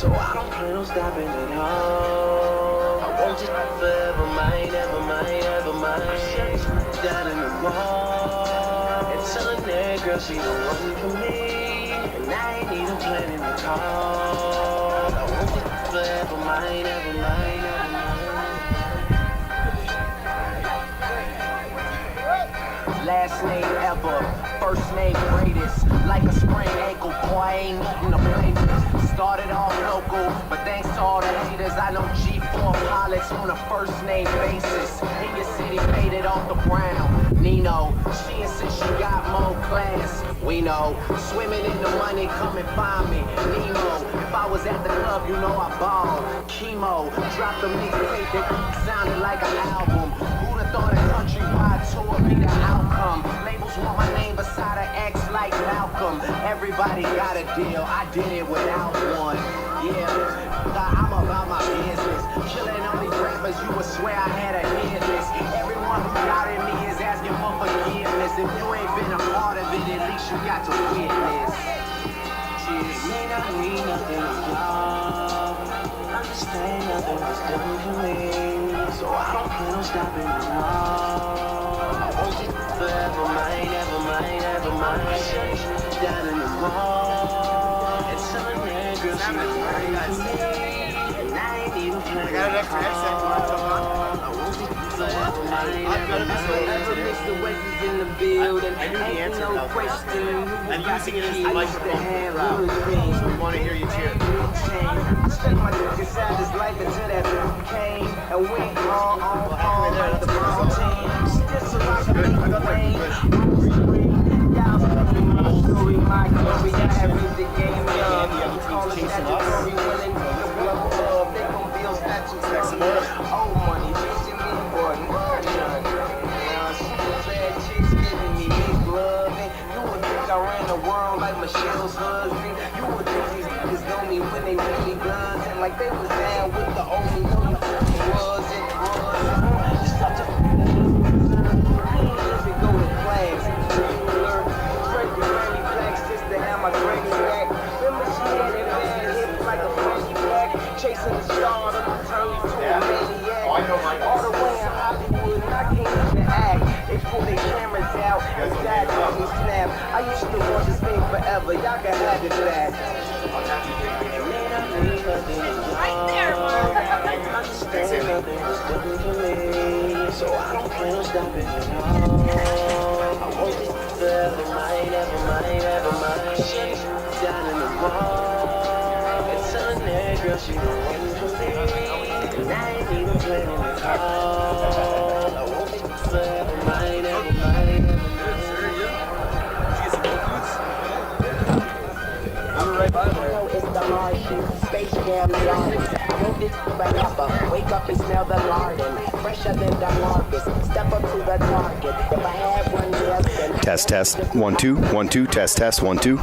So I don't plan on stopping at all. I want you forever mine, ever mine, ever mine. Down in the mall and telling that girl she the one for me, and I ain't even planning to call. I want you forever mine, ever mine, ever mine. Last name ever, first name greatest. Like a sprained ankle, boy, I ain't eating a plate. Started off local, but thanks to all the haters, I know G4 pilots on a first name basis. In your city, made it off the ground. Nino, she insists she got more class. We know, swimming in the money, come and find me. Nemo, if I was at the club, you know I ball. Chemo, dropped a mixtape that sounded like an album. Who'd have thought a countrywide tour be the outcome? Labels want my name beside an X like Malcolm. Everybody got a deal, I did it without one. Yeah, I'm about my business. Killing all these rappers, you would swear I had a hit list. Everyone who doubted me is asking for forgiveness. If you ain't been a part of it, at least you got to witness. It may not mean nothing to y'all. Understand nothing was done for me, so I don't plan on stopping at all. I want you forever mine, ever mine, ever mine. Down in the mall and telling that girl she was mine for me, and I ain't even planning to call. I want you forever mine, ever mine. Mr. West is in the building. I knew the answer no question. I'm using it as the microphone. So we want to hear you cheer. I stuck my dick inside his life until that came and went on like the ball team. Still surviving the rain. Y'all studying my story, my glory. I have read the game of call it statutory winning. The blood of they gon' build statues. Old money, chasing me, boy. Bad chicks giving me big love. You would think I ran the world like Michelle's husband. You would think these niggas know me when they really does. And like they was down with the only know you was. It's such a let me go to class. Straight to Grammy Blacks just to have my Grammy back. Remember she had that bad hip like a funky black. Chasing the star, I'm turning to a maniac. All the way in Hollywood, and I can't even act. They pull their cameras out, and dad let me snap. I used to want this thing forever, y'all can have it back. Right there, understand nothing was done for me, so I don't plan on stopping at all. I want you forever mine, ever mine, ever mine. Down in the mall and telling that girl she the one for me, and I ain't even planning to call. I want you forever mine, ever mine, ever mine. Right by there. It's the Martian, Space Jam Jarvis. I wrote this forever. Wake up and smell the garden. Fresher than the harvest. Step up to the target. If I had one yes, then Test 1 2 1 2 test 1 2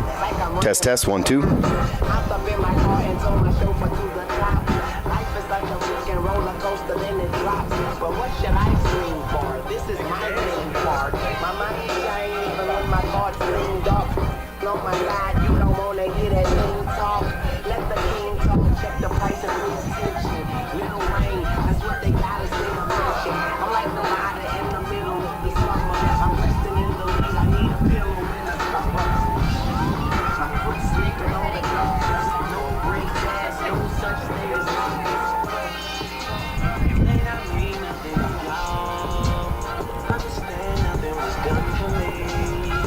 test 1 2. Hopped up in my car and told my chauffeur to the top. Life is like a freaking roller coaster, then it drops. But what should I scream for? This is my dream part. My mind shining even when my thoughts seem dark. On my side, you don't wanna hear that king talk. Let the king talk, check the price and please attention. Little rain, that's what they gotta say attention. I'm like the rider in the middle of the summer. I'm resting in the lead, I need a pillow in the summer. My foot sleeping on the dogs. No break gas, no such thing as It may not mean nothing to y'all. Understand nothing was done for me,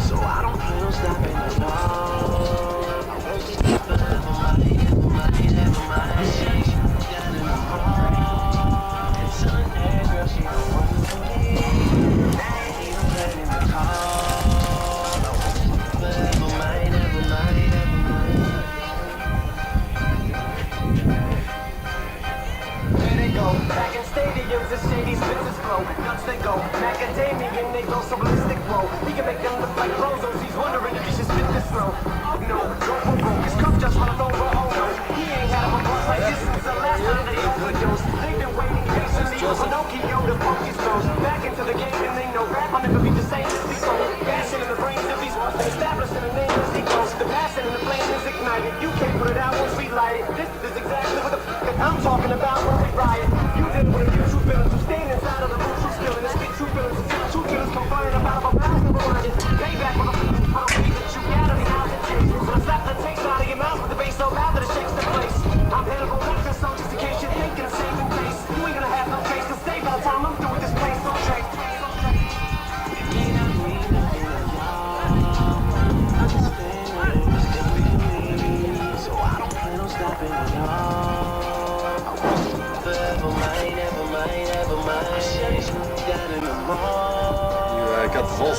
so I don't plan on stopping at all. I want you forever mine, ever mine, ever mine. Down in the mall and telling that girl she the one for me, and I ain't even planning to call. I want you forever mine, ever mine, ever mine. There they go, back in stadiums, the shady's business flow. Nuts they go, macadamia, they go so ballistic flow. We can make them look like bozos, he's wondering if he should spit this slow. No, don't provoke, his cup just runs over, oh no. He ain't had a boss like this since the last time they overdosed. They've been waiting patiently for Pinocchio to poke his nose. Back into the game and they know rap, I'll never be the same as before. Passion in the brains of these ones, established in the name as he goes. The passion and the flame is ignited, you can't put it out once we light it. This is exactly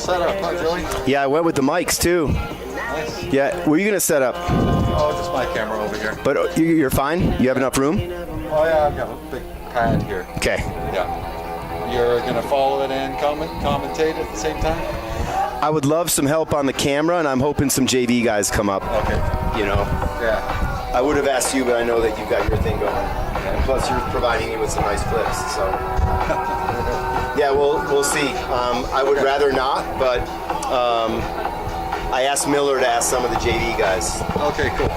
setup, huh, Joey? Yeah, I went with the mics too. Nice. Yeah, where are you gonna set up? Oh, just my camera over here. But you're fine? You have enough room? Oh yeah, I've got a big pad here. Okay. Yeah. You're gonna follow it and commentate at the same time? I would love some help on the camera, and I'm hoping some JV guys come up. Okay. You know? Yeah. I would have asked you, but I know that you've got your thing going. And plus, you're providing me with some nice flips, so. Yeah, we'll see. I would rather not, but I asked Miller to ask some of the JV guys. Okay, cool.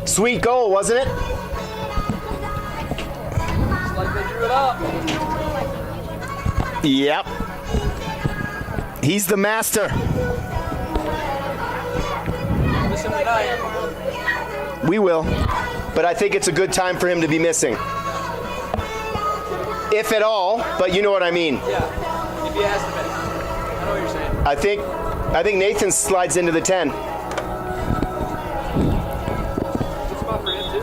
Sweet goal, wasn't it? Like they drew it up. Yep. He's the master. Missing tonight. We will. But I think it's a good time for him to be missing. If at all, but you know what I mean. Yeah. If you asked him, I know what you're saying. I think Nathan slides into the 10. Good spot for him too.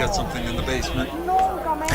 Got something in the basement. Nunca me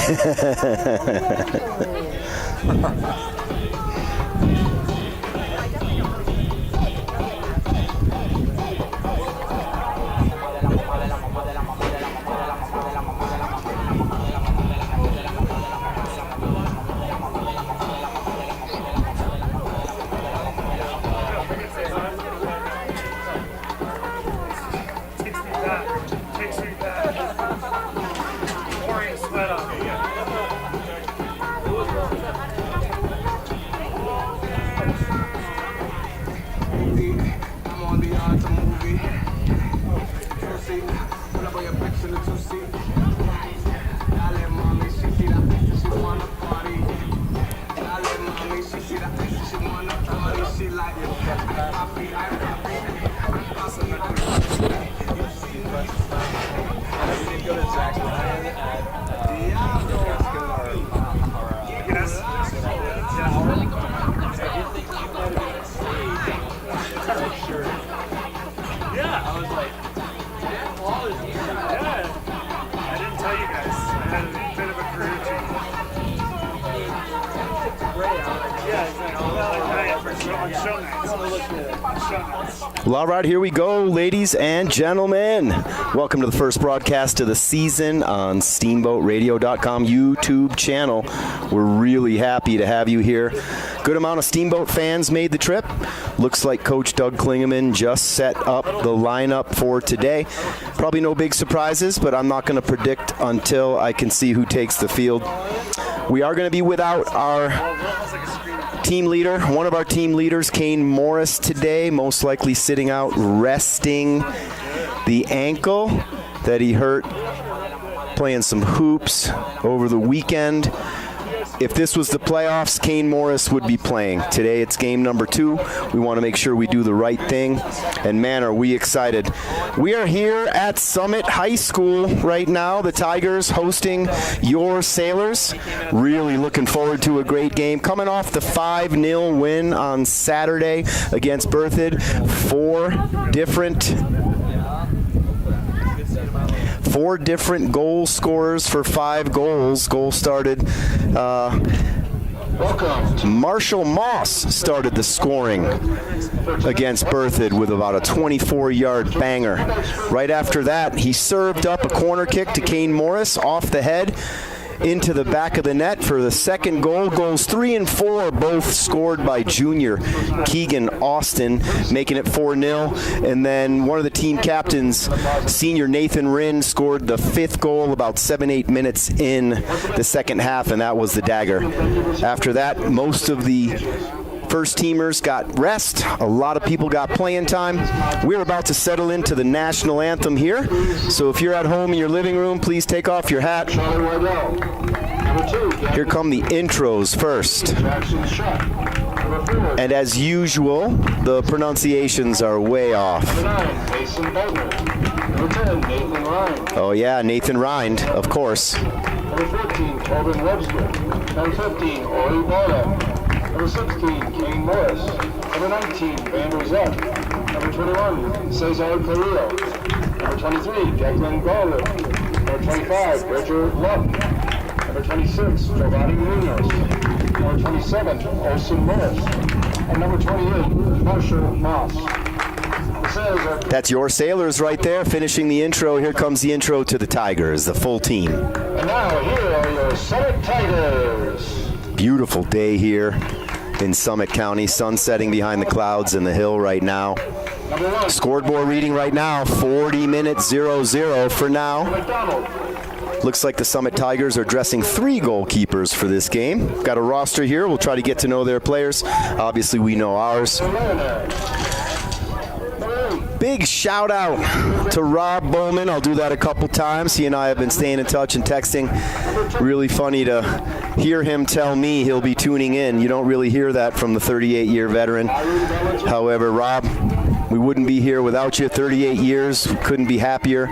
Well, all right, here we go, ladies and gentlemen. Welcome to the first broadcast of the season on SteamboatRadio.com YouTube channel. We're really happy to have you here. Good amount of Steamboat fans made the trip. Looks like Coach Doug Klingeman just set up the lineup for today. Probably no big surprises, but I'm not going to predict until I can see who takes the field. We are going to be without our team leader, one of our team leaders, Kane Morris, today, most likely sitting out resting the ankle that he hurt playing some hoops over the weekend. If this was the playoffs, Kane Morris would be playing. Today it's game number 2. We want to make sure we do the right thing. And man, are we excited. We are here at Summit High School right now. The Tigers hosting your Sailors. Really looking forward to a great game. Coming off the 5-0 win on Saturday against Berthoud. Four different goal scorers for 5 goals. Goal started. Marshall Moss started the scoring against Berthoud with about a 24-yard banger. Right after that, he served up a corner kick to Kane Morris off the head into the back of the net for the second goal. Goals 3 and 4 both scored by junior Keegan Austin, making it 4-0. And then one of the team captains, senior Nathan Rinn, scored the 5th goal about 7-8 minutes in the second half, and that was the dagger. After that, most of the first teamers got rest. A lot of people got playing time. We're about to settle into the national anthem here. So if you're at home in your living room, please take off your hat. Here come the intros first. And as usual, the pronunciations are way off. Oh yeah, Nathan Rind, of course. Number 14, Tobin Webster. Number 15, Ori Bora. Number 16, Kane Morris. Number 19, Van Rosette. Number 21, Cesar Carrillo. Number 23, Declan Gawler. Number 25, Richard Luck. Number 26, Giovanni Munoz. Number 27, Olson Morris. And number 28, Marshall Moss. That's your Sailors right there, finishing the intro. Here comes the intro to the Tigers, the full team. And now, here are your Summit Tigers. Beautiful day here in Summit County. Sun setting behind the clouds in the hill right now. Scoreboard reading right now, 40 minutes 0-0 for now. Looks like the Summit Tigers are dressing 3 goalkeepers for this game. Got a roster here. We'll try to get to know their players. Obviously, we know ours. Big shout out to Rob Bowman. I'll do that a couple times. He and I have been staying in touch and texting. Really funny to hear him tell me he'll be tuning in. You don't really hear that from the 38-year veteran. However, Rob, we wouldn't be here without you. 38 years, couldn't be happier.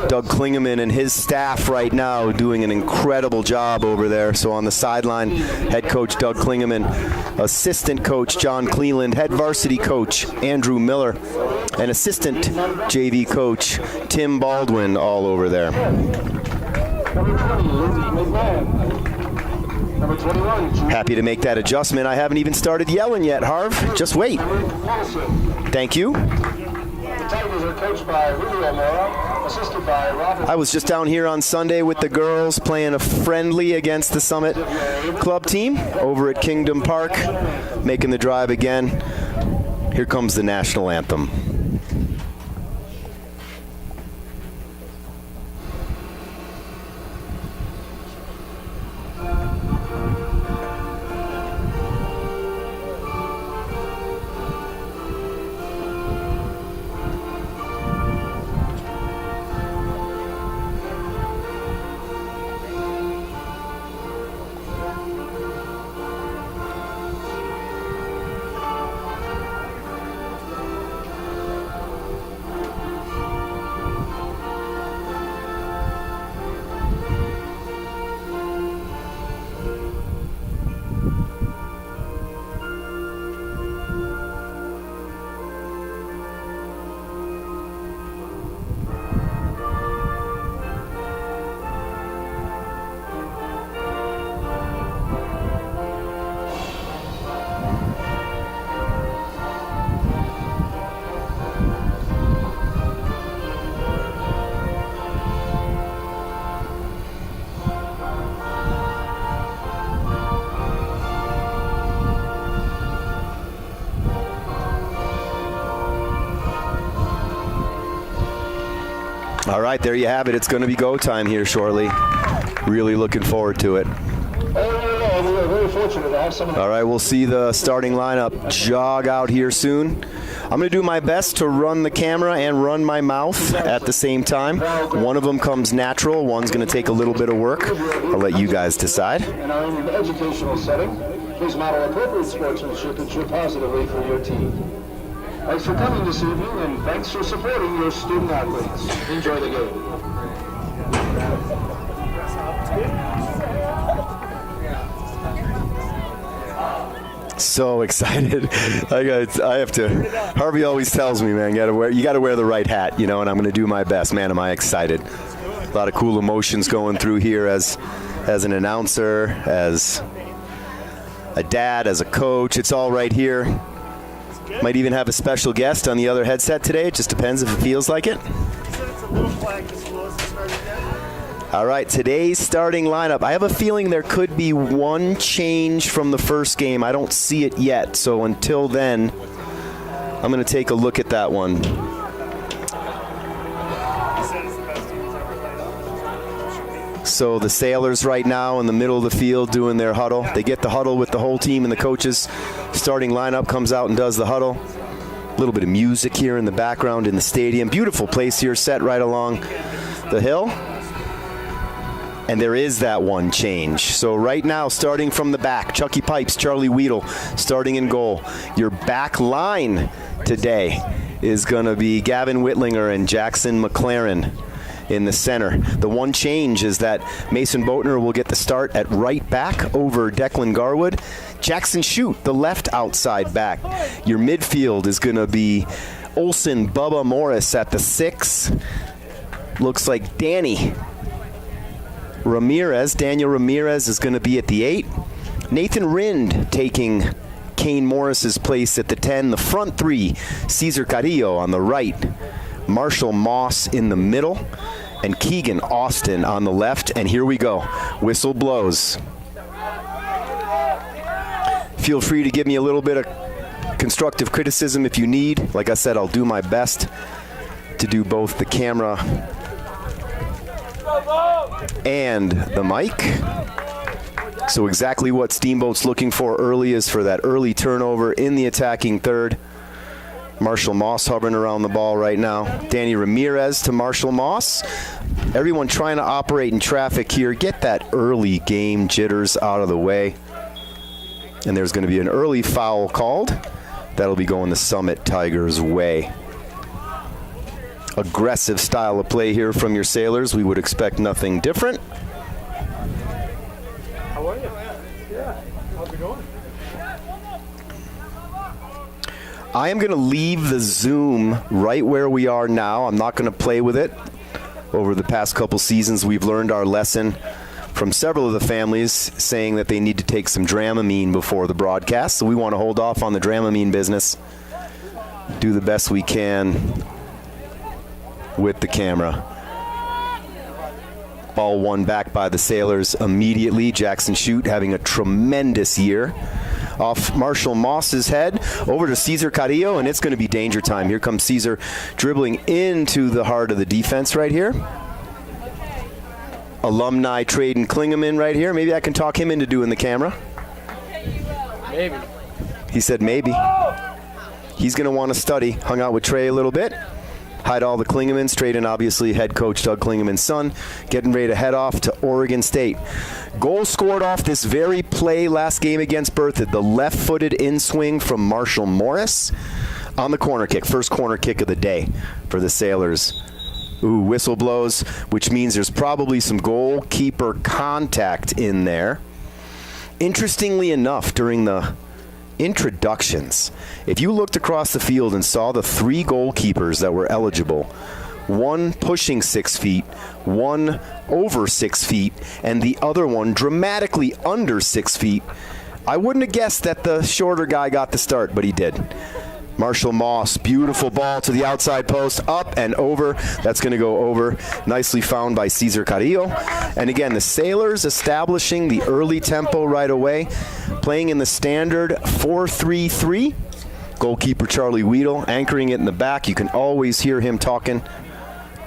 Doug Klingeman and his staff right now doing an incredible job over there. So on the sideline, head coach Doug Klingeman, assistant coach John Cleland, head varsity coach Andrew Miller, and assistant JV coach Tim Baldwin all over there. Happy to make that adjustment. I haven't even started yelling yet, Harv. Just wait. Thank you. I was just down here on Sunday with the girls playing a friendly against the Summit Club team over at Kingdom Park, making the drive again. Here comes the national anthem. All right, there you have it. It's going to be go time here shortly. Really looking forward to it. All right, we'll see the starting lineup jog out here soon. I'm going to do my best to run the camera and run my mouth at the same time. One of them comes natural. One's going to take a little bit of work. I'll let you guys decide. In our educational setting, please model appropriate sportsmanship and cheer positively for your team. Thanks for coming this evening, and thanks for supporting your student athletes. Enjoy the game. So excited. I have to. Harvey always tells me, man, you got to wear the right hat, you know, and I'm going to do my best. Man, am I excited. A lot of cool emotions going through here as an announcer, as a dad, as a coach. It's all right here. Might even have a special guest on the other headset today. It just depends if it feels like it. All right, today's starting lineup. I have a feeling there could be one change from the first game. I don't see it yet, so until then, I'm going to take a look at that one. So the Sailors right now in the middle of the field doing their huddle. They get the huddle with the whole team and the coaches. Starting lineup comes out and does the huddle. A little bit of music here in the background in the stadium. Beautiful place here, set right along the hill. And there is that one change. So right now, starting from the back, Chucky Pipes, Charlie Weedle starting in goal. Your back line today is going to be Gavin Whitlinger and Jackson McLaren in the center. The one change is that Mason Boatner will get the start at right back over Declan Garwood. Jackson Shute, the left outside back. Your midfield is going to be Olsen, Bubba Morris at the 6. Looks like Daniel Ramirez is going to be at the 8. Nathan Rind taking Kane Morris's place at the 10. The front 3, Cesar Carrillo on the right, Marshall Moss in the middle, and Keegan Austin on the left. And here we go. Whistle blows. Feel free to give me a little bit of constructive criticism if you need. Like I said, I'll do my best to do both the camera and the mic. So exactly what Steamboat's looking for early is for that early turnover in the attacking third. Marshall Moss hovering around the ball right now. Danny Ramirez to Marshall Moss. Everyone trying to operate in traffic here. Get that early game jitters out of the way. And there's going to be an early foul called. That'll be going the Summit Tigers' way. Aggressive style of play here from your Sailors. We would expect nothing different. How are you? Yeah. How's it going? I am going to leave the Zoom right where we are now. I'm not going to play with it. Over the past couple seasons, we've learned our lesson from several of the families saying that they need to take some Dramamine before the broadcast. So we want to hold off on the Dramamine business. Do the best we can with the camera. Ball won back by the Sailors immediately. Jackson Chute having a tremendous year. Off Marshall Moss's head, over to Cesar Carrillo, and it's going to be danger time. Here comes Cesar dribbling into the heart of the defense right here. Alumni Traden Klingeman right here. Maybe I can talk him into doing the camera. Maybe. He said maybe. He's going to want to study. Hung out with Trey a little bit. Hide all the Klingemans. Traden, obviously, head coach Doug Klingeman's son, getting ready to head off to Oregon State. Goal scored off this very play last game against Berthoud. The left-footed in-swing from Marshall Morris on the corner kick. First corner kick of the day for the Sailors. Ooh, whistle blows, which means there's probably some goalkeeper contact in there. Interestingly enough, during the introductions, if you looked across the field and saw the three goalkeepers that were eligible, one pushing 6 feet, one over 6 feet, and the other one dramatically under 6 feet, I wouldn't have guessed that the shorter guy got the start, but he did. Marshall Moss, beautiful ball to the outside post, up and over. That's going to go over. Nicely found by Cesar Carrillo. And again, the Sailors establishing the early tempo right away, playing in the standard 4-3-3. Goalkeeper Charlie Weedle anchoring it in the back. You can always hear him talking.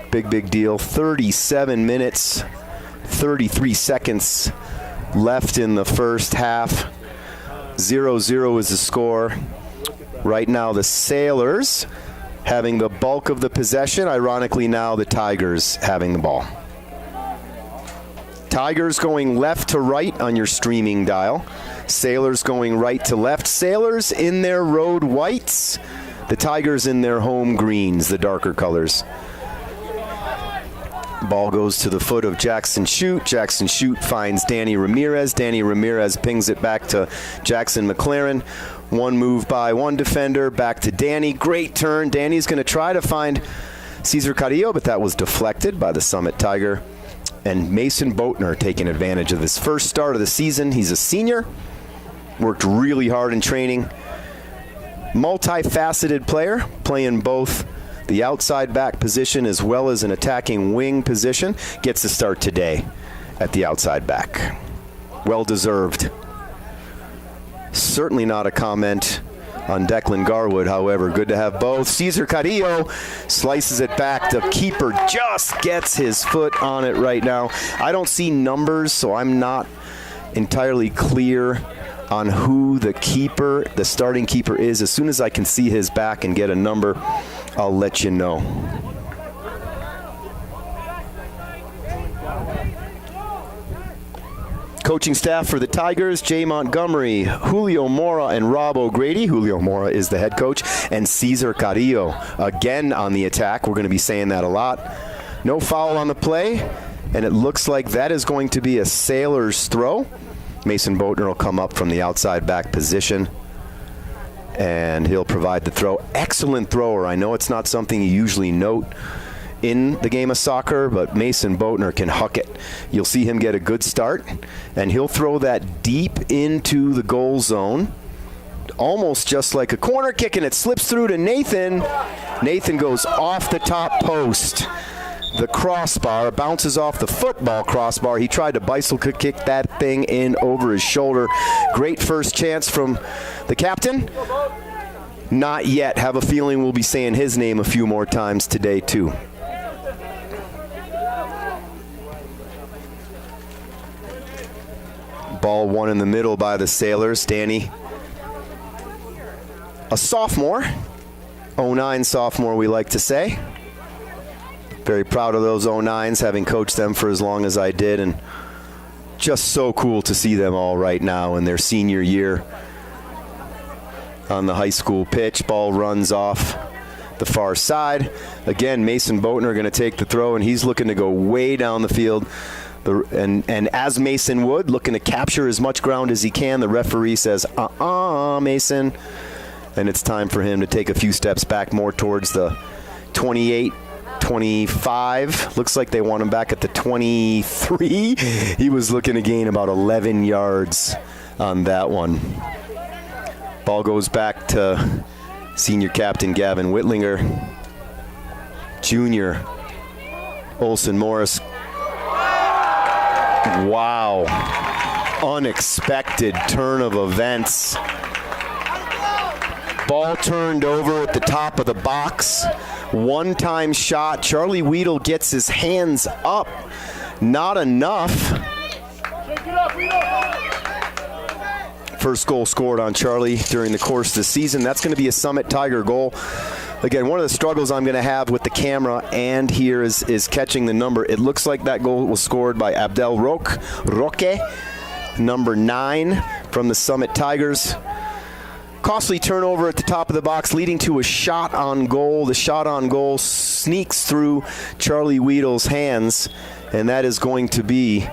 Big deal. 37 minutes, 33 seconds left in the first half. 0-0 is the score. Right now, the Sailors having the bulk of the possession. Ironically, now the Tigers having the ball. Tigers going left to right on your streaming dial. Sailors going right to left. Sailors in their road whites. The Tigers in their home greens, the darker colors. Ball goes to the foot of Jackson Chute. Jackson Chute finds Danny Ramirez. Danny Ramirez pings it back to Jackson McLaren. One move by one defender, back to Danny. Great turn. Danny's going to try to find Cesar Carrillo, but that was deflected by the Summit Tiger. And Mason Boatner taking advantage of this first start of the season. He's a senior. Worked really hard in training. Multifaceted player, playing both the outside back position as well as an attacking wing position. Gets the start today at the outside back. Well deserved. Certainly not a comment on Declan Garwood, however. Good to have both. Cesar Carrillo slices it back. The keeper just gets his foot on it right now. I don't see numbers, so I'm not entirely clear on who the keeper, the starting keeper is. As soon as I can see his back and get a number, I'll let you know. Coaching staff for the Tigers, Jay Montgomery, Julio Mora, and Rob O'Grady. Julio Mora is the head coach, and Cesar Carrillo again on the attack. We're going to be saying that a lot. No foul on the play, and it looks like that is going to be a Sailors throw. Mason Boatner will come up from the outside back position, and he'll provide the throw. Excellent thrower. I know it's not something you usually note in the game of soccer, but Mason Boatner can huck it. You'll see him get a good start, and he'll throw that deep into the goal zone, almost just like a corner kick, and it slips through to Nathan. Nathan goes off the top post. the crossbar, bounces off the football crossbar. He tried to bicycle kick that thing in over his shoulder. Great first chance from the captain. Not yet. Have a feeling we'll be saying his name a few more times today too. Ball won in the middle by the Sailors. Danny, a sophomore, 09 sophomore we like to say. Very proud of those 09s, having coached them for as long as I did, and just so cool to see them all right now in their senior year on the high school pitch. Ball runs off the far side. Again, Mason Boatner going to take the throw, and he's looking to go way down the field. And as Mason would, looking to capture as much ground as he can, the referee says, Mason. And it's time for him to take a few steps back more towards the 28, 25. Looks like they want him back at the 23. He was looking to gain about 11 yards on that one. Ball goes back to senior captain Gavin Whitlinger. Junior Olson Morris. Wow. Unexpected turn of events. Ball turned over at the top of the box. One-time shot. Charlie Weedle gets his hands up. Not enough. First goal scored on Charlie during the course of the season. That's going to be a Summit Tiger goal. Again, one of the struggles I'm going to have with the camera and here is catching the number. It looks like that goal was scored by Abdel Roque, number 9 from the Summit Tigers. Costly turnover at the top of the box, leading to a shot on goal. The shot on goal sneaks through Charlie Weedle's hands, and that is going to be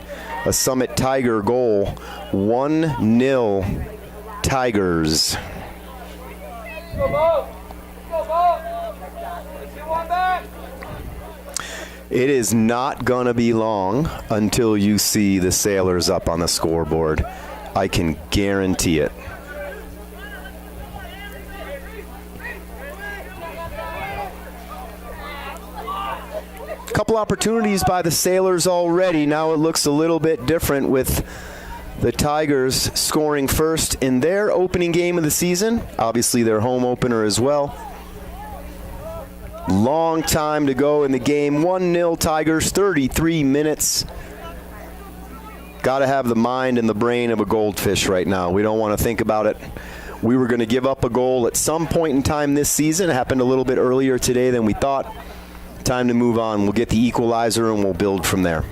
a Summit Tiger goal. 1-0 Tigers. It is not going to be long until you see the Sailors up on the scoreboard. I can guarantee it. Couple opportunities by the Sailors already. Now it looks a little bit different with the Tigers scoring first in their opening game of the season. Obviously their home opener as well. Long time to go in the game. 1-0 Tigers, 33 minutes. Got to have the mind and the brain of a goldfish right now. We don't want to think about it. We were going to give up a goal at some point in time this season. It happened a little bit earlier today than we thought. Time to move on. We'll get the equalizer and we'll build from there.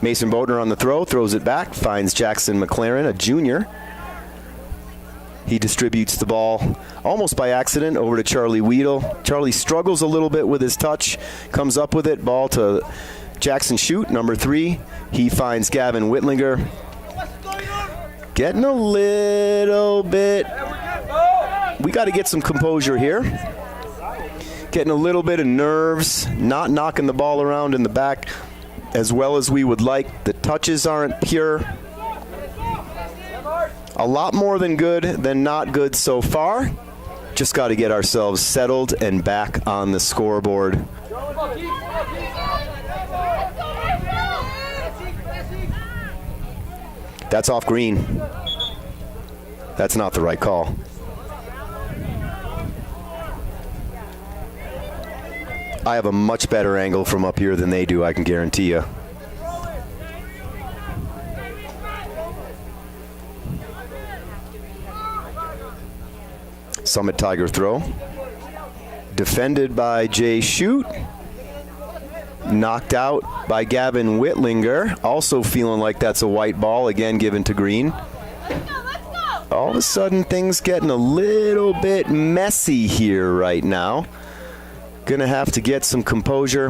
Mason Boatner on the throw, throws it back, finds Jackson McLaren, a junior. He distributes the ball almost by accident over to Charlie Weedle. Charlie struggles a little bit with his touch, comes up with it, ball to Jackson Shute, number 3. He finds Gavin Whitlinger. Getting a little bit, we got to get some composure here. Getting a little bit of nerves, not knocking the ball around in the back as well as we would like. The touches aren't pure. A lot more than good than not good so far. Just got to get ourselves settled and back on the scoreboard. That's off green. That's not the right call. I have a much better angle from up here than they do, I can guarantee you. Summit Tiger throw. Defended by Jay Shute. Knocked out by Gavin Whitlinger. Also feeling like that's a white ball, again given to green. All of a sudden things getting a little bit messy here right now. Gonna have to get some composure.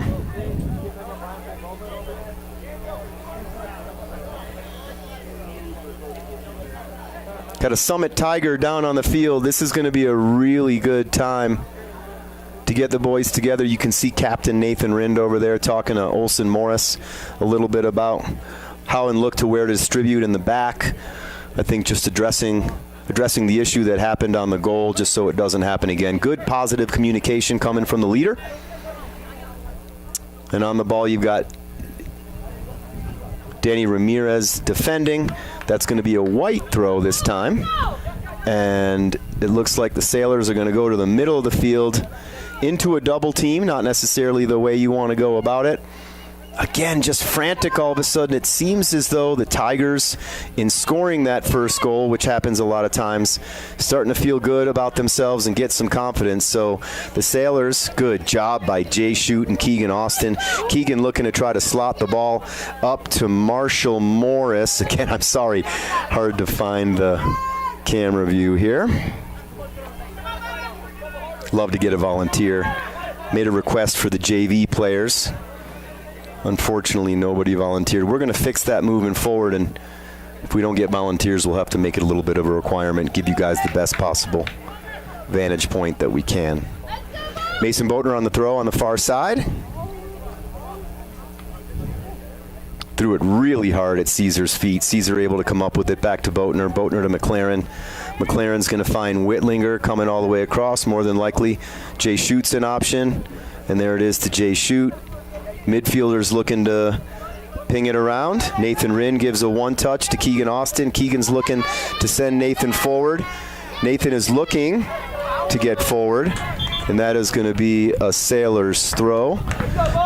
Got a Summit Tiger down on the field. This is gonna be a really good time to get the boys together. You can see Captain Nathan Rind over there talking to Olson Morris a little bit about how and look to where to distribute in the back. I think just addressing the issue that happened on the goal just so it doesn't happen again. Good positive communication coming from the leader. And on the ball, you've got Danny Ramirez defending. That's going to be a white throw this time. And it looks like the Sailors are going to go to the middle of the field into a double team, not necessarily the way you want to go about it. Again, just frantic all of a sudden. It seems as though the Tigers, in scoring that first goal, which happens a lot of times, starting to feel good about themselves and get some confidence. So the Sailors, good job by Jay Shute and Keegan Austin. Keegan looking to try to slot the ball up to Marshall Morris. Again, I'm sorry, hard to find the camera view here. Love to get a volunteer. Made a request for the JV players. Unfortunately, nobody volunteered. We're going to fix that moving forward, and if we don't get volunteers, we'll have to make it a little bit of a requirement, give you guys the best possible vantage point that we can. Mason Boatner on the throw on the far side. Threw it really hard at Caesar's feet. Caesar able to come up with it back to Boatner. Boatner to McLaren. McLaren's going to find Whitlinger coming all the way across, more than likely. Jay Schute's an option, and there it is to Jay Shute. Midfielders looking to ping it around. Nathan Rinn gives a one-touch to Keegan Austin. Keegan's looking to send Nathan forward. Nathan is looking to get forward, and that is going to be a Sailors throw.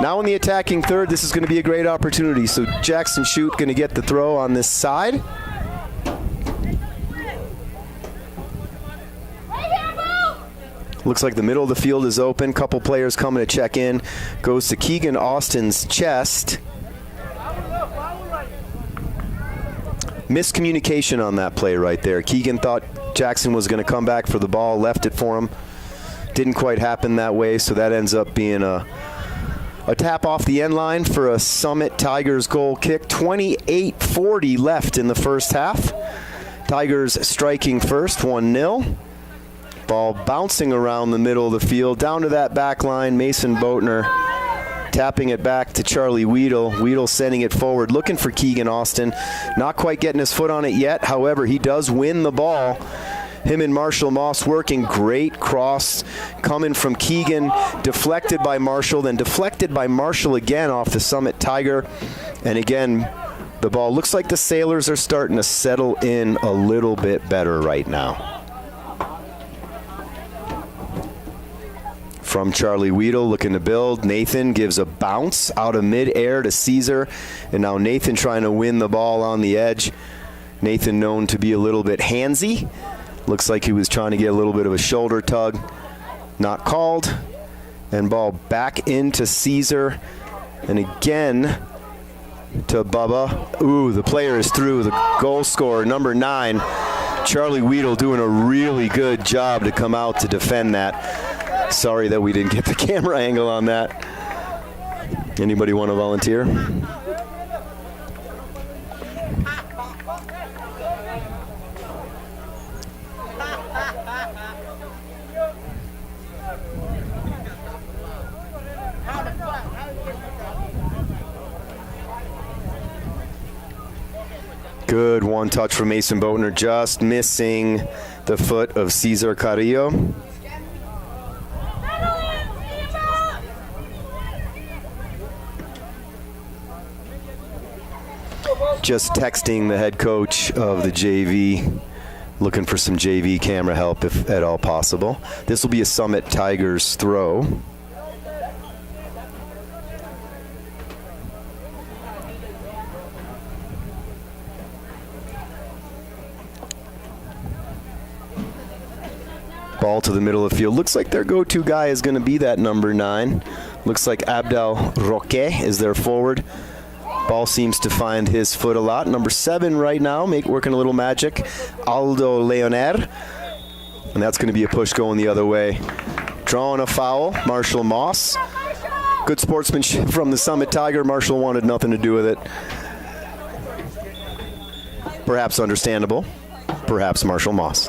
Now in the attacking third, this is going to be a great opportunity. So Jackson Shute going to get the throw on this side. Looks like the middle of the field is open. Couple players coming to check in. Goes to Keegan Austin's chest. Miscommunication on that play right there. Keegan thought Jackson was going to come back for the ball, left it for him. Didn't quite happen that way, so that ends up being a tap off the end line for a Summit Tigers goal kick. 28:40 left in the first half. Tigers striking first, 1-0. Ball bouncing around the middle of the field, down to that back line. Mason Boatner tapping it back to Charlie Weedle. Weedle sending it forward, looking for Keegan Austin. Not quite getting his foot on it yet. However, he does win the ball. Him and Marshall Moss working. Great cross coming from Keegan. Deflected by Marshall, then deflected by Marshall again off the Summit Tiger. And again, the ball looks like the Sailors are starting to settle in a little bit better right now. From Charlie Weedle, looking to build. Nathan gives a bounce out of midair to Caesar. And now Nathan trying to win the ball on the edge. Nathan known to be a little bit handsy. Looks like he was trying to get a little bit of a shoulder tug. Not called. And ball back into Caesar. And again to Bubba. Ooh, the player is through. The goal scorer, number 9. Charlie Weedle doing a really good job to come out to defend that. Sorry that we didn't get the camera angle on that. Anybody want to volunteer? Good one touch from Mason Boatner, just missing the foot of Cesar Carrillo. Just texting the head coach of the JV, looking for some JV camera help if at all possible. This will be a Summit Tigers throw. Ball to the middle of the field. Looks like their go-to guy is going to be that number 9. Looks like Abdel Roque is their forward. Ball seems to find his foot a lot. Number 7 right now, working a little magic, Aldo Leoner. And that's going to be a push going the other way. Drawing a foul, Marshall Moss. Good sportsmanship from the Summit Tiger. Marshall wanted nothing to do with it. Perhaps understandable. Perhaps Marshall Moss.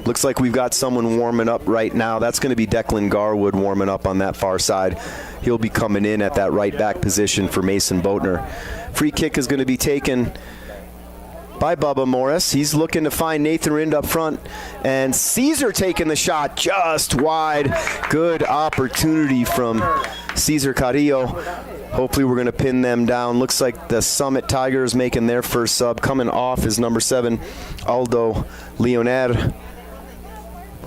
Looks like we've got someone warming up right now. That's going to be Declan Garwood warming up on that far side. He'll be coming in at that right back position for Mason Boatner. Free kick is going to be taken by Bubba Morris. He's looking to find Nathan Rind up front. And Caesar taking the shot just wide. Good opportunity from Cesar Carrillo. Hopefully we're going to pin them down. Looks like the Summit Tigers making their first sub. Coming off is number 7, Aldo Leoner.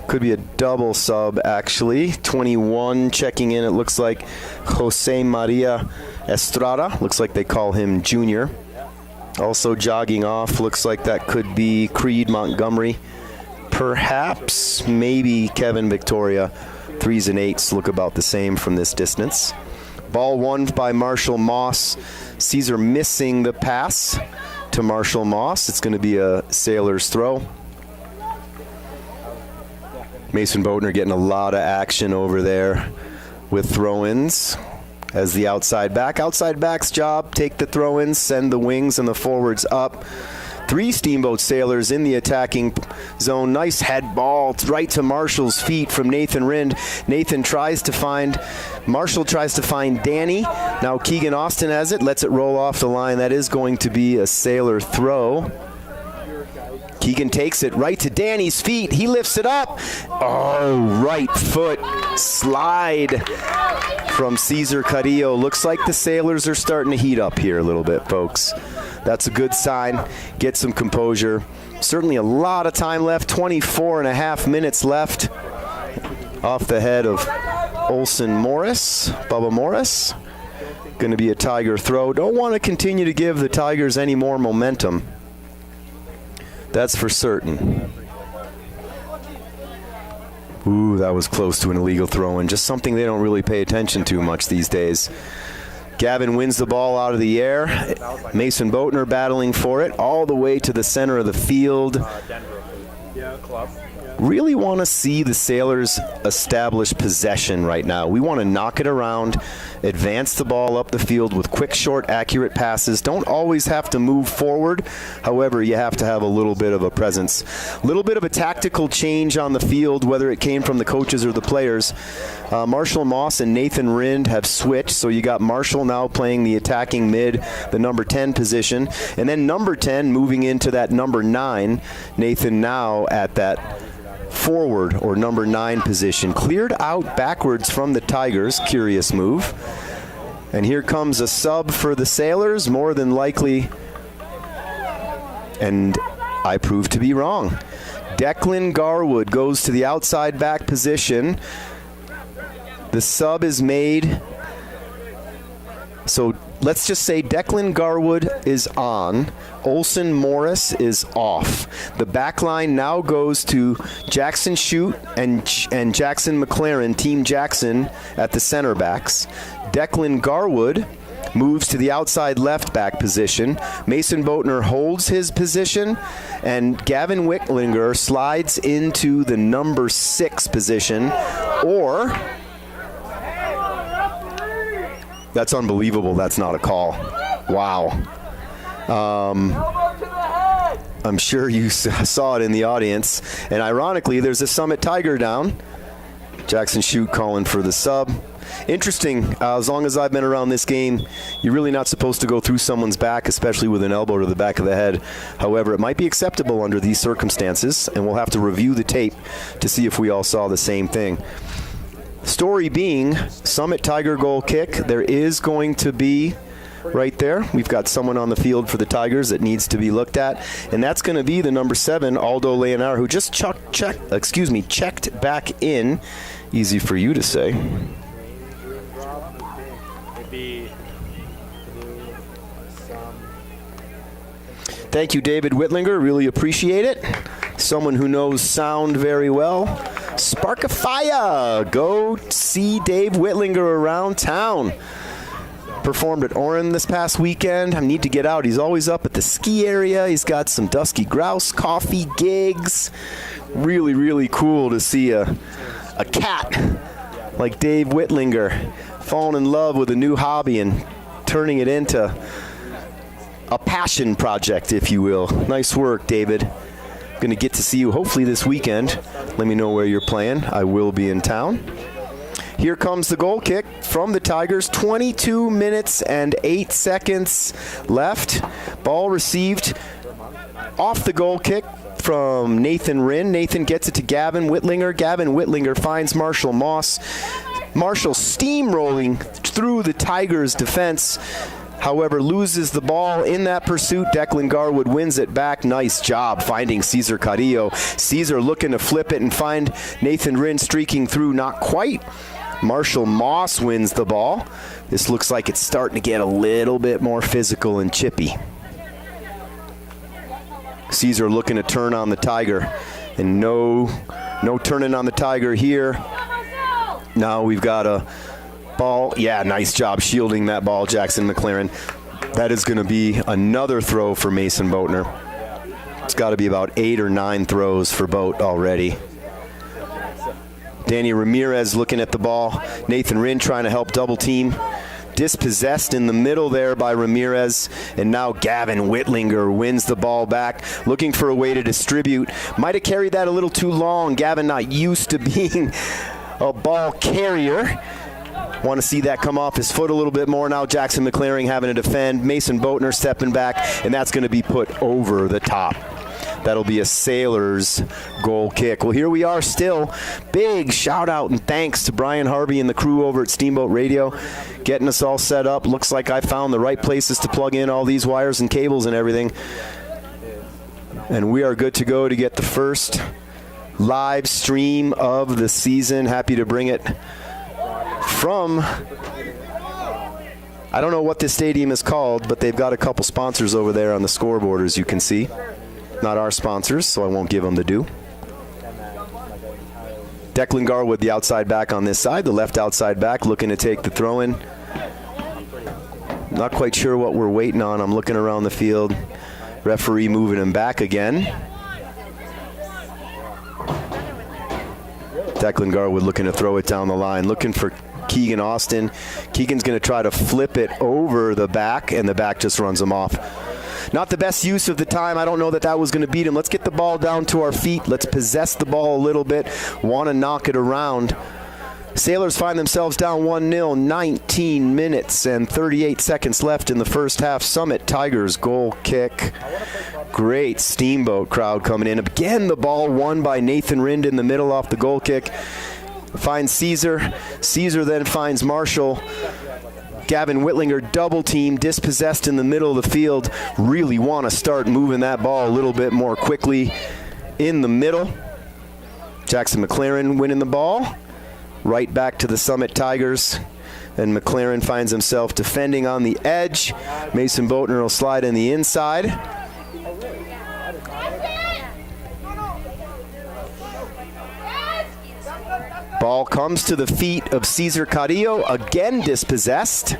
Could be a double sub, actually. 21 checking in, it looks like Jose Maria Estrada. Looks like they call him Junior. Also jogging off, looks like that could be Creed Montgomery. Perhaps, maybe Kevin Victoria. 3s and 8s look about the same from this distance. Ball won by Marshall Moss. Caesar missing the pass to Marshall Moss. It's going to be a Sailors throw. Mason Boatner getting a lot of action over there with throw-ins as the outside back. Outside back's job, take the throw-ins, send the wings and the forwards up. 3 Steamboat Sailors in the attacking zone. Nice head ball. It's right to Marshall's feet from Nathan Rind. Marshall tries to find Danny. Now Keegan Austin has it. Lets it roll off the line. That is going to be a Sailor throw. Keegan takes it right to Danny's feet. He lifts it up. Oh, right foot slide from Cesar Carrillo. Looks like the Sailors are starting to heat up here a little bit, folks. That's a good sign. Get some composure. Certainly a lot of time left. 24 and a half minutes left. Off the head of Bubba Morris. Going to be a Tiger throw. Don't want to continue to give the Tigers any more momentum. That's for certain. Ooh, that was close to an illegal throw-in. Just something they don't really pay attention to much these days. Gavin wins the ball out of the air. Mason Boatner battling for it all the way to the center of the field. Really want to see the Sailors establish possession right now. We want to knock it around, advance the ball up the field with quick, short, accurate passes. Don't always have to move forward. However, you have to have a little bit of a presence. A little bit of a tactical change on the field, whether it came from the coaches or the players. Marshall Moss and Nathan Rind have switched, so you got Marshall now playing the attacking mid, the number 10 position, and then number 10 moving into that number 9. Nathan now at that forward or number 9 position. Cleared out backwards from the Tigers. Curious move. And here comes a sub for the Sailors, more than likely. And I proved to be wrong. Declan Garwood goes to the outside back position. The sub is made. So let's just say Declan Garwood is on. Olsen Morris is off. The back line now goes to Jackson Shute and Jackson McLaren, Team Jackson at the center backs. Declan Garwood moves to the outside left back position. Mason Boatner holds his position, and Gavin Whitlinger slides into the number 6 position, or... That's unbelievable. That's not a call. Wow. I'm sure you saw it in the audience. And ironically, there's a Summit Tiger down. Jackson Shute calling for the sub. Interesting. As long as I've been around this game, you're really not supposed to go through someone's back, especially with an elbow to the back of the head. However, it might be acceptable under these circumstances, and we'll have to review the tape to see if we all saw the same thing. Story being, Summit Tiger goal kick. There is going to be, right there, we've got someone on the field for the Tigers that needs to be looked at, and that's going to be the number 7, Aldo Leonar, who just checked back in. Easy for you to say. Thank you, David Whitlinger. Really appreciate it. Someone who knows sound very well. Spark a fire. Go see Dave Whitlinger around town. Performed at Oren this past weekend. I need to get out. He's always up at the ski area. He's got some dusky grouse coffee gigs. Really, really cool to see a cat like Dave Whitlinger falling in love with a new hobby and turning it into a passion project, if you will. Nice work, David. Going to get to see you hopefully this weekend. Let me know where you're playing. I will be in town. Here comes the goal kick from the Tigers. 22 minutes and 8 seconds left. Ball received off the goal kick from Nathan Rind. Nathan gets it to Gavin Whitlinger. Gavin Whitlinger finds Marshall Moss. Marshall steamrolling through the Tigers' defense. However, loses the ball in that pursuit. Declan Garwood wins it back. Nice job finding Cesar Carrillo. Cesar looking to flip it and find Nathan Rinn streaking through. Not quite. Marshall Moss wins the ball. This looks like it's starting to get a little bit more physical and chippy. Cesar looking to turn on the Tiger. And no turning on the Tiger here. Now we've got a ball. Yeah, nice job shielding that ball, Jackson McLaren. That is going to be another throw for Mason Boatner. It's got to be about 8 or 9 throws for Boat already. Danny Ramirez looking at the ball. Nathan Rinn trying to help double team. Dispossessed in the middle there by Ramirez. And now Gavin Whitlinger wins the ball back, looking for a way to distribute. Might have carried that a little too long. Gavin not used to being a ball carrier. Want to see that come off his foot a little bit more. Now Jackson McLaren having to defend. Mason Boatner stepping back, and that's going to be put over the top. That'll be a Sailors goal kick. Well, here we are still. Big shout out and thanks to Brian Harvey and the crew over at Steamboat Radio, getting us all set up. Looks like I found the right places to plug in all these wires and cables and everything. And we are good to go to get the first live stream of the season. Happy to bring it from, I don't know what this stadium is called, but they've got a couple sponsors over there on the scoreboard, as you can see. Not our sponsors, so I won't give them the due. Declan Garwood, the outside back on this side, the left outside back, looking to take the throw-in. Not quite sure what we're waiting on. I'm looking around the field. Referee moving him back again. Declan Garwood looking to throw it down the line, looking for Keegan Austin. Keegan's going to try to flip it over the back, and the back just runs him off. Not the best use of the time. I don't know that was going to beat him. Let's get the ball down to our feet. Let's possess the ball a little bit. Want to knock it around. Sailors find themselves down 1-0. 19 minutes and 38 seconds left in the first half. Summit Tigers goal kick. Great Steamboat crowd coming in. Again, the ball won by Nathan Rind in the middle off the goal kick. Finds Caesar. Caesar then finds Marshall. Gavin Whitlinger double team, dispossessed in the middle of the field. Really want to start moving that ball a little bit more quickly in the middle. Jackson McLaren winning the ball. Right back to the Summit Tigers. And McLaren finds himself defending on the edge. Mason Boatner will slide in the inside. Ball comes to the feet of Cesar Carrillo, again dispossessed.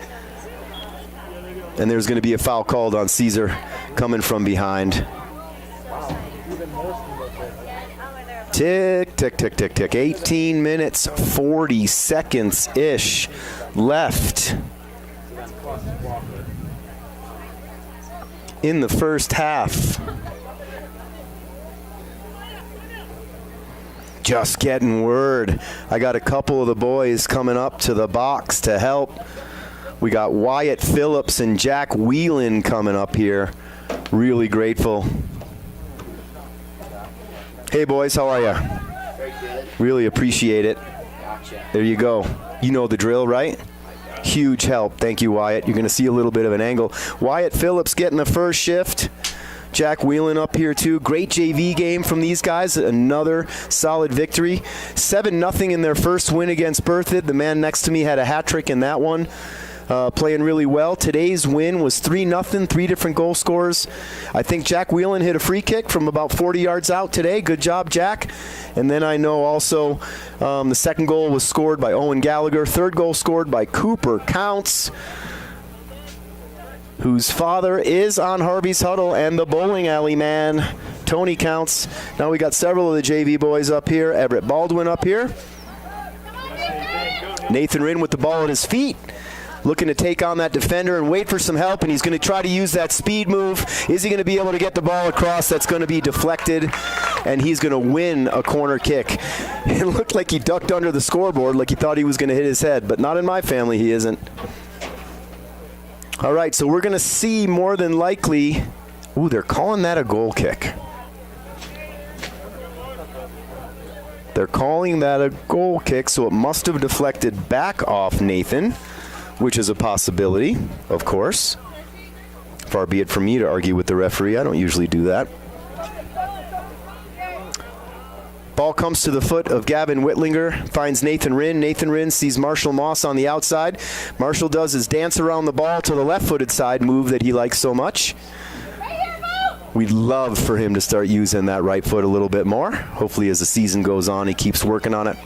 And there's going to be a foul called on Cesar coming from behind. Tick, tick, tick, tick, tick. 18 minutes, 40 seconds-ish left in the first half. Just getting word. I got a couple of the boys coming up to the box to help. We got Wyatt Phillips and Jack Whelan coming up here. Really grateful. Hey boys, how are ya? Very good. Really appreciate it. Gotcha. There you go. You know the drill, right? Huge help. Thank you, Wyatt. You're going to see a little bit of an angle. Wyatt Phillips getting the first shift. Jack Whelan up here too. Great JV game from these guys. Another solid victory. 7-0 in their first win against Berthoud. The man next to me had a hat trick in that one. Playing really well. Today's win was 3-0, 3 different goal scorers. I think Jack Whelan hit a free kick from about 40 yards out today. Good job, Jack. And then I know also the second goal was scored by Owen Gallagher. Third goal scored by Cooper Counts, whose father is on Harvey's Huddle and the bowling alley man, Tony Counts. Now we got several of the JV boys up here. Everett Baldwin up here. Nathan Rinn with the ball at his feet, looking to take on that defender and wait for some help, and he's going to try to use that speed move. Is he going to be able to get the ball across? That's going to be deflected, and he's going to win a corner kick. It looked like he ducked under the scoreboard like he thought he was going to hit his head, but not in my family, he isn't. All right, so we're going to see more than likely, ooh, they're calling that a goal kick. They're calling that a goal kick, so it must have deflected back off Nathan, which is a possibility, of course. Far be it from me to argue with the referee. I don't usually do that. Ball comes to the foot of Gavin Whitlinger, finds Nathan Rinn. Nathan Rinn sees Marshall Moss on the outside. Marshall does his dance around the ball to the left-footed side, move that he likes so much. We'd love for him to start using that right foot a little bit more. Hopefully as the season goes on, he keeps working on it.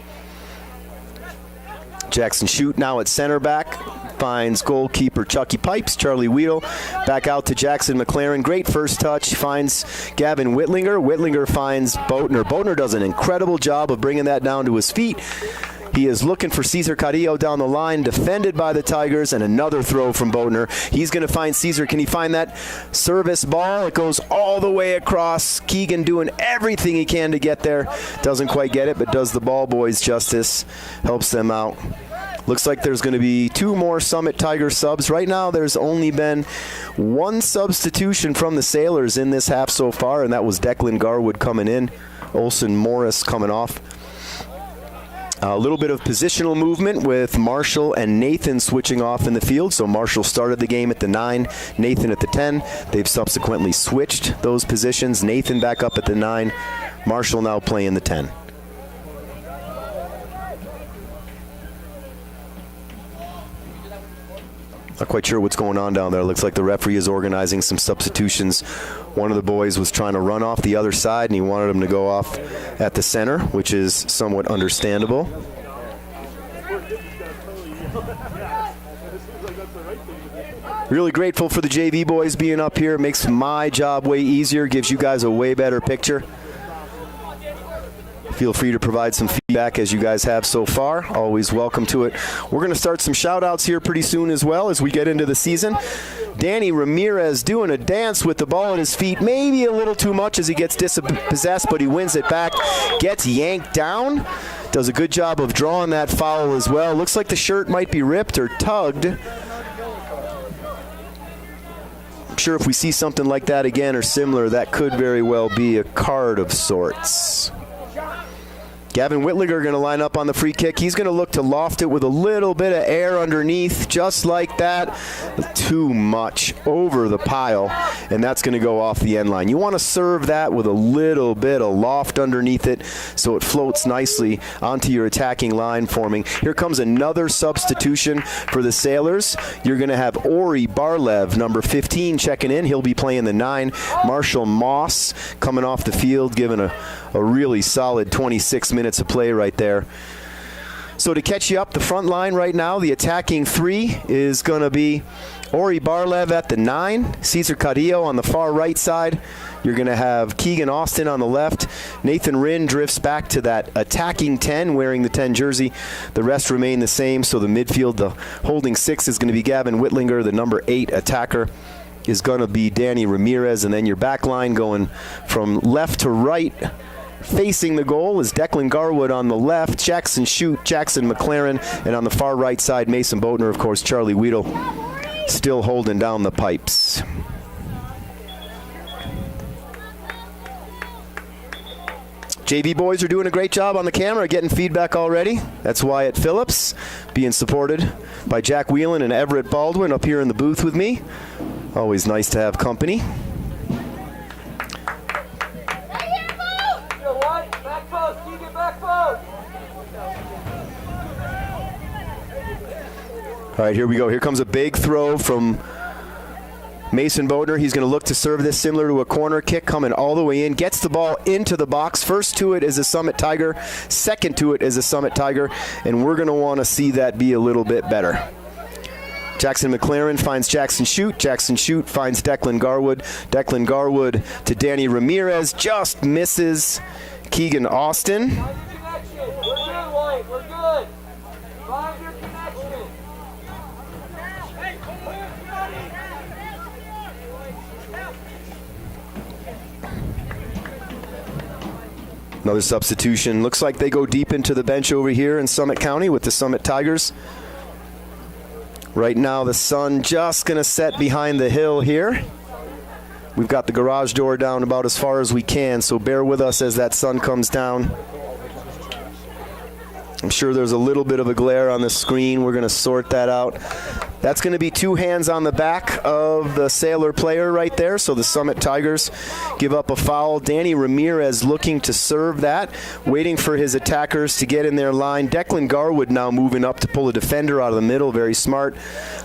Jackson Shute now at center back. Finds goalkeeper Chucky Pipes, Charlie Weedle. Back out to Jackson McLaren. Great first touch. Finds Gavin Whitlinger. Whitlinger finds Boatner. Boatner does an incredible job of bringing that down to his feet. He is looking for Cesar Carrillo down the line, defended by the Tigers, and another throw from Boatner. He's going to find Cesar. Can he find that service ball? It goes all the way across. Keegan doing everything he can to get there. Doesn't quite get it, but does the ball boys justice. Helps them out. Looks like there's going to be 2 more Summit Tiger subs. Right now, there's only been 1 substitution from the Sailors in this half so far, and that was Declan Garwood coming in, Olsen Morris coming off. A little bit of positional movement with Marshall and Nathan switching off in the field. So Marshall started the game at the 9, Nathan at the 10. They've subsequently switched those positions. Nathan back up at the 9, Marshall now playing the 10. Not quite sure what's going on down there. Looks like the referee is organizing some substitutions. One of the boys was trying to run off the other side, and he wanted him to go off at the center, which is somewhat understandable. Really grateful for the JV boys being up here. Makes my job way easier, gives you guys a way better picture. Feel free to provide some feedback as you guys have so far. Always welcome to it. We're going to start some shout-outs here pretty soon as well as we get into the season. Danny Ramirez doing a dance with the ball in his feet. Maybe a little too much as he gets dispossessed, but he wins it back. Gets yanked down. Does a good job of drawing that foul as well. Looks like the shirt might be ripped or tugged. I'm sure if we see something like that again or similar, that could very well be a card of sorts. Gavin Whitlinger going to line up on the free kick. He's going to look to loft it with a little bit of air underneath, just like that. Too much over the pile, and that's going to go off the end line. You want to serve that with a little bit of loft underneath it so it floats nicely onto your attacking line forming. Here comes another substitution for the Sailors. You're going to have Ori Barlev, number 15, checking in. He'll be playing the 9. Marshall Moss coming off the field, giving a really solid 26 minutes of play right there. So to catch you up the front line right now, the attacking 3 is going to be Ori Barlev at the 9, Cesar Carrillo on the far right side. You're going to have Keegan Austin on the left. Nathan Rinn drifts back to that attacking 10, wearing the 10 jersey. The rest remain the same, so the midfield, the holding 6 is going to be Gavin Whitlinger. The number 8 attacker is going to be Danny Ramirez, and then your back line going from left to right. Facing the goal is Declan Garwood on the left, Jackson Shute, Jackson McLaren, and on the far right side, Mason Boatner, of course, Charlie Weedle, still holding down the pipes. JV boys are doing a great job on the camera, getting feedback already. That's Wyatt Phillips, being supported by Jack Whelan and Everett Baldwin up here in the booth with me. Always nice to have company. All right, here we go. Here comes a big throw from Mason Boatner. He's going to look to serve this similar to a corner kick, coming all the way in. Gets the ball into the box. First to it is a Summit Tiger. Second to it is a Summit Tiger. And we're going to want to see that be a little bit better. Jackson McLaren finds Jackson Shute. Jackson Shute finds Declan Garwood. Declan Garwood to Danny Ramirez. Just misses Keegan Austin. We're good, White. We're good. Find your connection. Another substitution. Looks like they go deep into the bench over here in Summit County with the Summit Tigers. Right now the sun just going to set behind the hill here. We've got the garage door down about as far as we can, so bear with us as that sun comes down. I'm sure there's a little bit of a glare on the screen. We're going to sort that out. That's going to be 2 hands on the back of the Sailor player right there. So the Summit Tigers give up a foul. Danny Ramirez looking to serve that, waiting for his attackers to get in their line. Declan Garwood now moving up to pull a defender out of the middle. Very smart.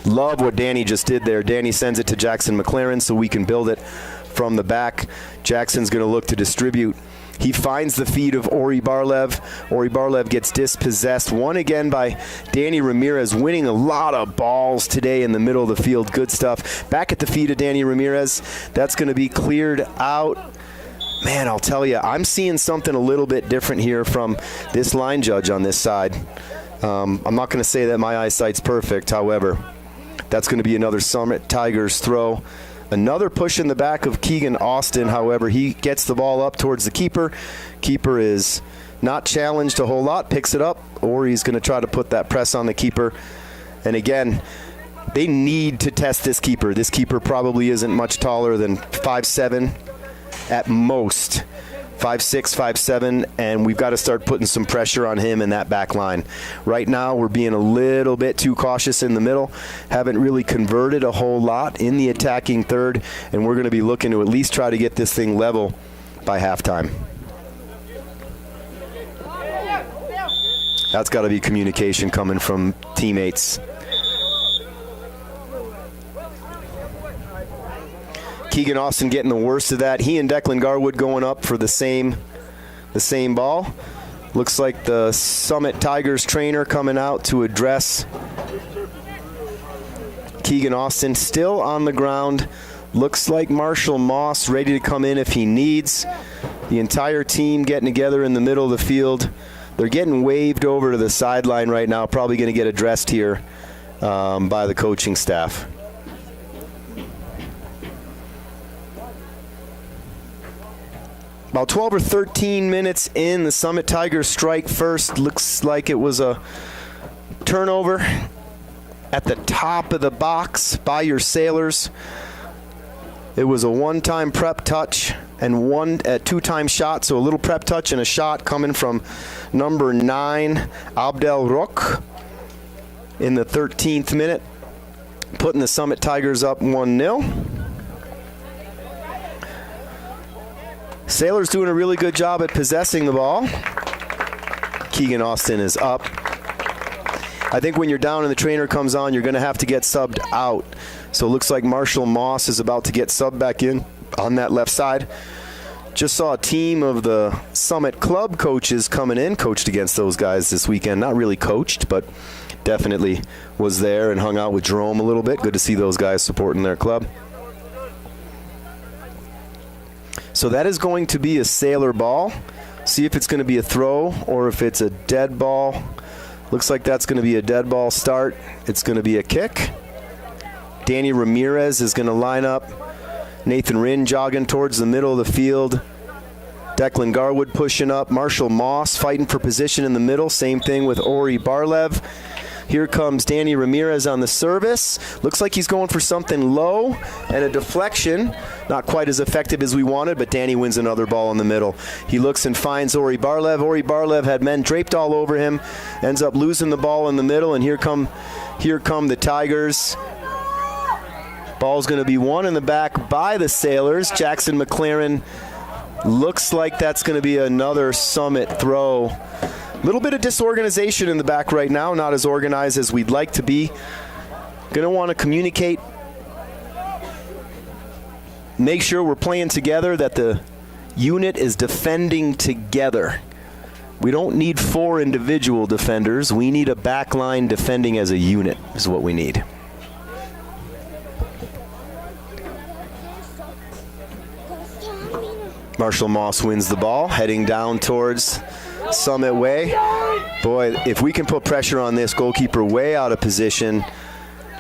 Love what Danny just did there. Danny sends it to Jackson McLaren so we can build it from the back. Jackson's going to look to distribute. He finds the feed of Ori Barlev. Ori Barlev gets dispossessed. Won again by Danny Ramirez, winning a lot of balls today in the middle of the field. Good stuff. Back at the feet of Danny Ramirez. That's going to be cleared out. Man, I'll tell you, I'm seeing something a little bit different here from this line judge on this side. I'm not going to say that my eyesight's perfect. However, that's going to be another Summit Tigers throw. Another push in the back of Keegan Austin. However, he gets the ball up towards the keeper. Keeper is not challenged a whole lot, picks it up, or he's going to try to put that press on the keeper. And again, they need to test this keeper. This keeper probably isn't much taller than 5'7", at most. 5'6", 5'7", and we've got to start putting some pressure on him in that back line. Right now, we're being a little bit too cautious in the middle. Haven't really converted a whole lot in the attacking third, and we're going to be looking to at least try to get this thing level by halftime. That's got to be communication coming from teammates. Keegan Austin getting the worst of that. He and Declan Garwood going up for the same ball. Looks like the Summit Tigers trainer coming out to address Keegan Austin. Still on the ground. Looks like Marshall Moss ready to come in if he needs. The entire team getting together in the middle of the field. They're getting waved over to the sideline right now. Probably going to get addressed here by the coaching staff. About 12 or 13 minutes in, the Summit Tigers strike first. Looks like it was a turnover at the top of the box by your Sailors. It was a one-time prep touch and one two-time shot, so a little prep touch and a shot coming from number 9, Abdel Roque, in the 13th minute, putting the Summit Tigers up 1-0. Sailors doing a really good job at possessing the ball. Keegan Austin is up. I think when you're down and the trainer comes on, you're going to have to get subbed out. So it looks like Marshall Moss is about to get subbed back in on that left side. Just saw a team of the Summit Club coaches coming in. Coached against those guys this weekend. Not really coached, but definitely was there and hung out with Jerome a little bit. Good to see those guys supporting their club. So that is going to be a Sailor ball. See if it's going to be a throw or if it's a dead ball. Looks like that's going to be a dead ball start. It's going to be a kick. Danny Ramirez is going to line up. Nathan Rinn jogging towards the middle of the field. Declan Garwood pushing up. Marshall Moss fighting for position in the middle. Same thing with Ori Barlev. Here comes Danny Ramirez on the service. Looks like he's going for something low and a deflection. Not quite as effective as we wanted, but Danny wins another ball in the middle. He looks and finds Ori Barlev. Ori Barlev had men draped all over him. Ends up losing the ball in the middle, and here come the Tigers. Ball's going to be won in the back by the Sailors. Jackson McLaren. Looks like that's going to be another Summit throw. Little bit of disorganization in the back right now, not as organized as we'd like to be. Gonna want to communicate, make sure we're playing together, that the unit is defending together. We don't need 4 individual defenders. We need a back line defending as a unit is what we need. Marshall Moss wins the ball, heading down towards Summit way. Boy, if we can put pressure on this goalkeeper way out of position,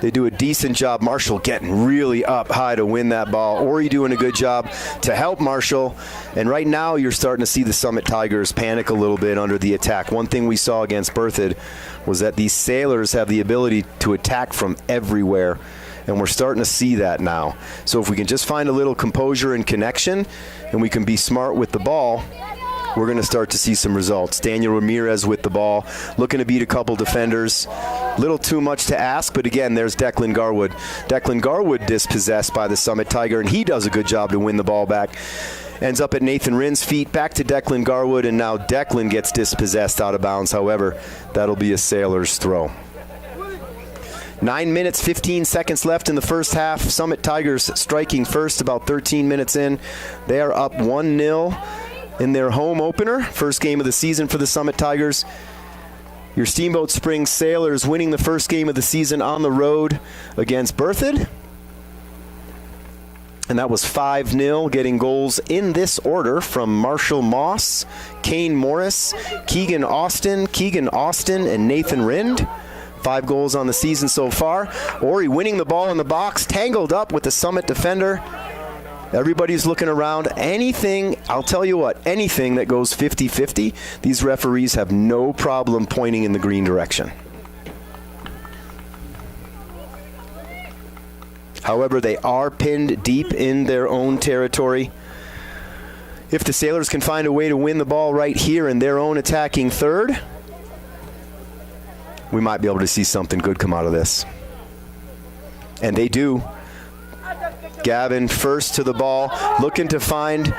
they do a decent job. Marshall getting really up high to win that ball. Ori doing a good job to help Marshall. And right now you're starting to see the Summit Tigers panic a little bit under the attack. One thing we saw against Berthoud was that these Sailors have the ability to attack from everywhere. And we're starting to see that now. So if we can just find a little composure and connection, and we can be smart with the ball, we're going to start to see some results. Daniel Ramirez with the ball, looking to beat a couple defenders. Little too much to ask, but again, there's Declan Garwood. Declan Garwood dispossessed by the Summit Tiger, and he does a good job to win the ball back. Ends up at Nathan Rind's feet, back to Declan Garwood, and now Declan gets dispossessed out of bounds. However, that'll be a Sailors throw. 9 minutes, 15 seconds left in the first half. Summit Tigers striking first about 13 minutes in. They are up 1-0 in their home opener, first game of the season for the Summit Tigers. Your Steamboat Springs Sailors winning the first game of the season on the road against Berthoud. And that was 5-0, getting goals in this order from Marshall Moss, Kane Morris, Keegan Austin, and Nathan Rind. 5 goals on the season so far. Ori winning the ball in the box, tangled up with the Summit defender. Everybody's looking around. Anything, I'll tell you what, anything that goes 50-50, these referees have no problem pointing in the green direction. However, they are pinned deep in their own territory. If the Sailors can find a way to win the ball right here in their own attacking third, we might be able to see something good come out of this. And they do. Gavin first to the ball, looking to find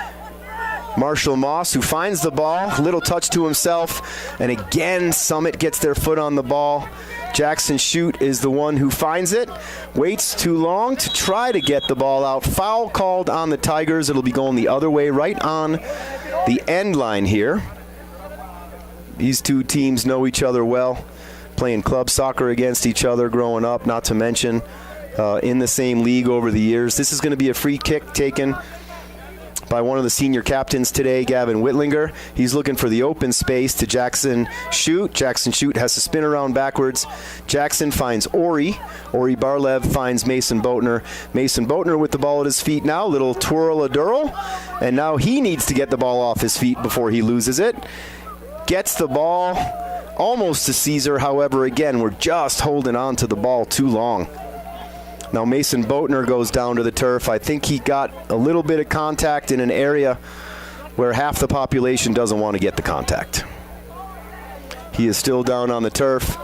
Marshall Moss, who finds the ball, little touch to himself, and again Summit gets their foot on the ball. Jackson Shute is the one who finds it, waits too long to try to get the ball out. Foul called on the Tigers. It'll be going the other way, right on the end line here. These two teams know each other well, playing club soccer against each other growing up, not to mention in the same league over the years. This is going to be a free kick taken by one of the senior captains today, Gavin Whitlinger. He's looking for the open space to Jackson Shute. Jackson Shute has to spin around backwards. Jackson finds Ori. Ori Barlev finds Mason Boatner. Mason Boatner with the ball at his feet now. Little twirl-a-durl. And now he needs to get the ball off his feet before he loses it. Gets the ball almost to Caesar. However, again, we're just holding on to the ball too long. Now Mason Boatner goes down to the turf. I think he got a little bit of contact in an area where half the population doesn't want to get the contact. He is still down on the turf.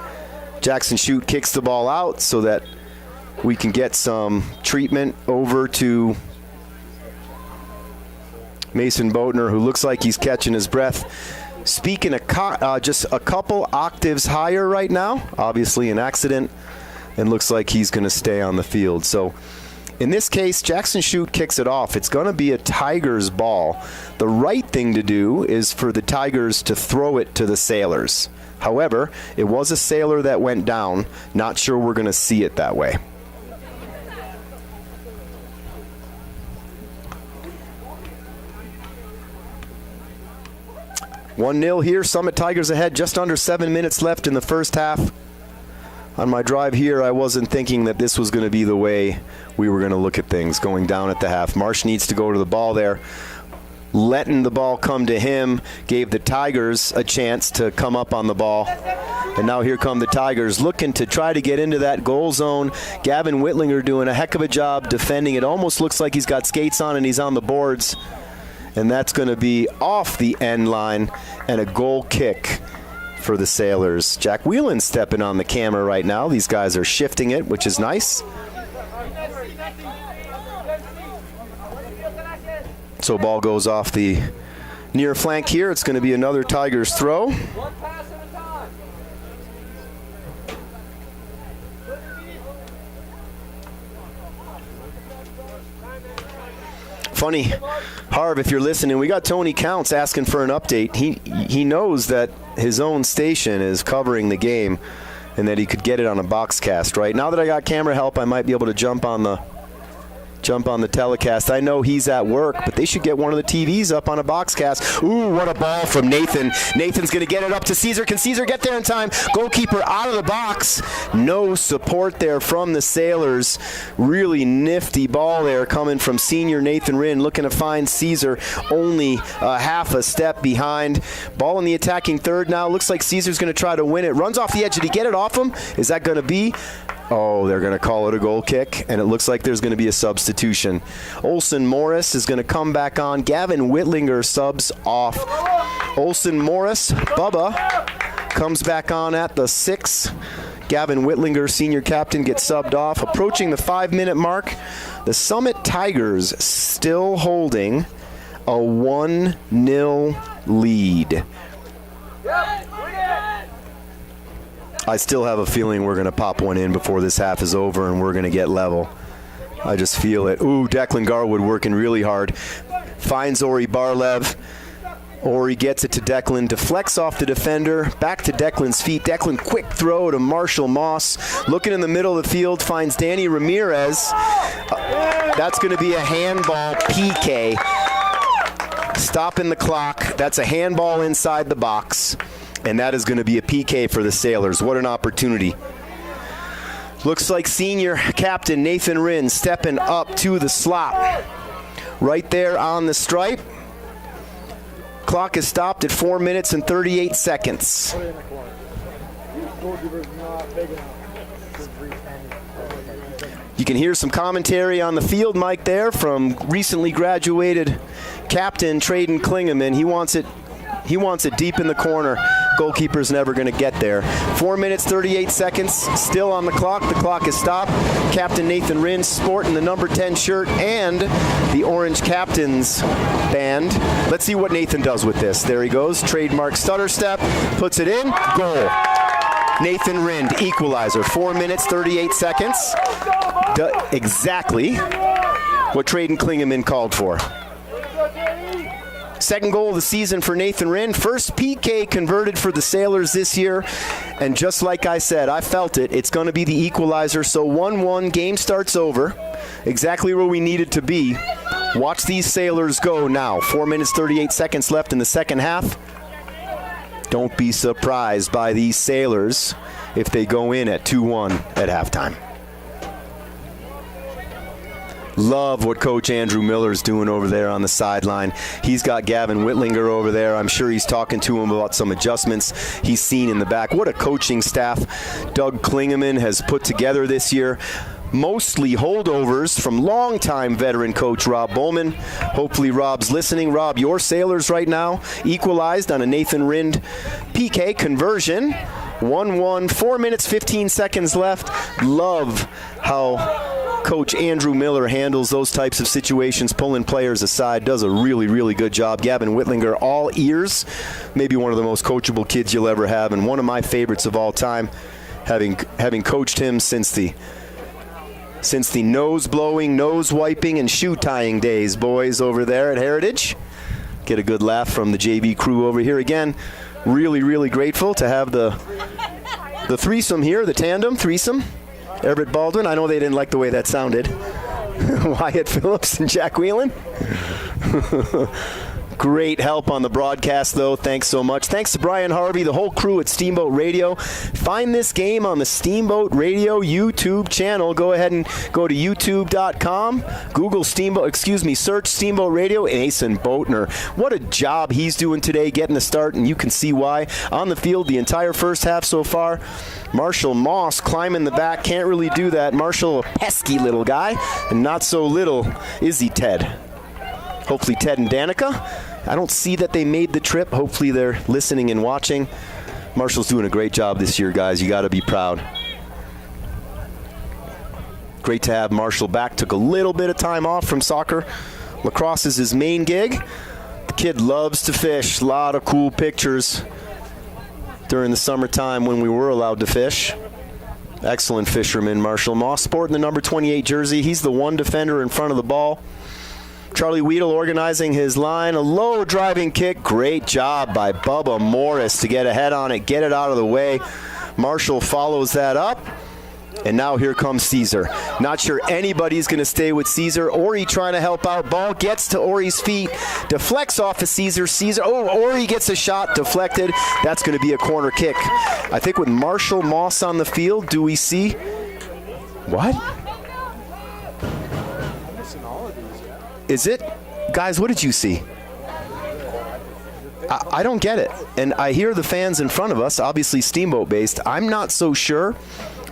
Jackson Shute kicks the ball out so that we can get some treatment over to Mason Boatner, who looks like he's catching his breath. Speaking just a couple octaves higher right now, obviously an accident, and looks like he's going to stay on the field. So in this case, Jackson Shute kicks it off. It's going to be a Tigers ball. The right thing to do is for the Tigers to throw it to the Sailors. However, it was a Sailor that went down. Not sure we're going to see it that way. "1-0 here, Summit Tigers ahead, just under 7 minutes left in the first half. On my drive here, I wasn't thinking that this was going to be the way we were going to look at things going down at the half. Marsh needs to go to the ball there. Letting the ball come to him gave the Tigers a chance to come up on the ball. And now here come the Tigers looking to try to get into that goal zone. Gavin Whitlinger doing a heck of a job defending. It almost looks like he's got skates on and he's on the boards. And that's going to be off the end line and a goal kick for the Sailors. Jack Whelan stepping on the camera right now. These guys are shifting it, which is nice. So ball goes off the near flank here. It's going to be another Tigers throw. Funny, Harv, if you're listening, we got Tony Counts asking for an update. He knows that his own station is covering the game and that he could get it on a box cast, right? Now that I got camera help, I might be able to jump on the telecast. I know he's at work, but they should get one of the TVs up on a box cast. Ooh, what a ball from Nathan. Nathan's going to get it up to Caesar. Can Caesar get there in time? Goalkeeper out of the box. No support there from the Sailors. Really nifty ball there coming from senior Nathan Rinn, looking to find Caesar only half a step behind. Ball in the attacking third now. Looks like Caesar's going to try to win it. Runs off the edge. Did he get it off him? Is that going to be Oh, they're going to call it a goal kick, and it looks like there's going to be a substitution. Olson Morris is going to come back on. Gavin Whitlinger subs off. Olson Morris, Bubba, comes back on at the 6. Gavin Whitlinger, senior captain, gets subbed off. Approaching the 5-minute mark, the Summit Tigers still holding a 1-0 lead. I still have a feeling we're going to pop one in before this half is over and we're going to get level. I just feel it. Ooh, Declan Garwood working really hard. Finds Ori Barlev. Ori gets it to Declan, deflects off the defender, back to Declan's feet. Declan, quick throw to Marshall Moss. Looking in the middle of the field, finds Danny Ramirez. That's going to be a handball PK. Stopping the clock. That's a handball inside the box. And that is going to be a PK for the Sailors. What an opportunity. Looks like senior captain Nathan Rinn stepping up to the slot. Right there on the stripe. Clock is stopped at 4 minutes and 38 seconds. You can hear some commentary on the field, Mike, there from recently graduated captain Traden Klingeman. He wants it deep in the corner. Goalkeeper's never going to get there. 4 minutes, 38 seconds, still on the clock. The clock is stopped. Captain Nathan Rinn sporting the number 10 shirt and the orange captain's band. Let's see what Nathan does with this. There he goes. Trademark stutter step. Puts it in. Goal. Nathan Rinn, equalizer. 4 minutes, 38 seconds. Exactly what Traden Klingeman called for. Second goal of the season for Nathan Rinn. First PK converted for the Sailors this year. And just like I said, I felt it. It's going to be the equalizer. So 1-1, game starts over. Exactly where we needed to be. Watch these Sailors go now. 4 minutes, 38 seconds left in the second half. Don't be surprised by these Sailors if they go in at 2-1 at halftime. Love what Coach Andrew Miller's doing over there on the sideline. He's got Gavin Whitlinger over there. I'm sure he's talking to him about some adjustments he's seen in the back. What a coaching staff Doug Klingeman has put together this year. Mostly holdovers from longtime veteran coach Rob Bowman. Hopefully Rob's listening. Rob, your Sailors right now equalized on a Nathan Rinn PK conversion. 1-1, 4 minutes, 15 seconds left. Love how Coach Andrew Miller handles those types of situations, pulling players aside, does a really, really good job. Gavin Whitlinger, all ears, maybe one of the most coachable kids you'll ever have, and one of my favorites of all time, having coached him since the nose blowing, nose wiping, and shoe tying days, boys over there at Heritage. Get a good laugh from the JV crew over here. Again, really, really grateful to have the threesome here, the tandem threesome. Everett Baldwin, I know they didn't like the way that sounded. Wyatt Phillips and Jack Whelan. Great help on the broadcast, though. Thanks so much. Thanks to Brian Harvey, the whole crew at Steamboat Radio. Find this game on the Steamboat Radio YouTube channel. Go ahead and go to youtube.com. Search Steamboat Radio. Asen Boatner. What a job he's doing today getting the start, and you can see why. On the field the entire first half so far. Marshall Moss climbing the back. Can't really do that. Marshall, a pesky little guy, and not so little is he, Ted. Hopefully Ted and Danica. I don't see that they made the trip. Hopefully they're listening and watching. Marshall's doing a great job this year, guys. You got to be proud. Great to have Marshall back. Took a little bit of time off from soccer. Lacrosse is his main gig. The kid loves to fish. A lot of cool pictures during the summertime when we were allowed to fish. Excellent fisherman, Marshall Moss. Sporting the number 28 jersey. He's the one defender in front of the ball. Charlie Weedle organizing his line. A low driving kick. Great job by Bubba Morris to get ahead on it, get it out of the way. Marshall follows that up. And now here comes Caesar. Not sure anybody's going to stay with Caesar. Ori trying to help out. Ball gets to Ori's feet. Deflects off of Caesar. Ori gets a shot. Deflected. That's going to be a corner kick. I think with Marshall Moss on the field, do we see... What? Is it? Guys, what did you see? I don't get it. And I hear the fans in front of us, obviously Steamboat based. I'm not so sure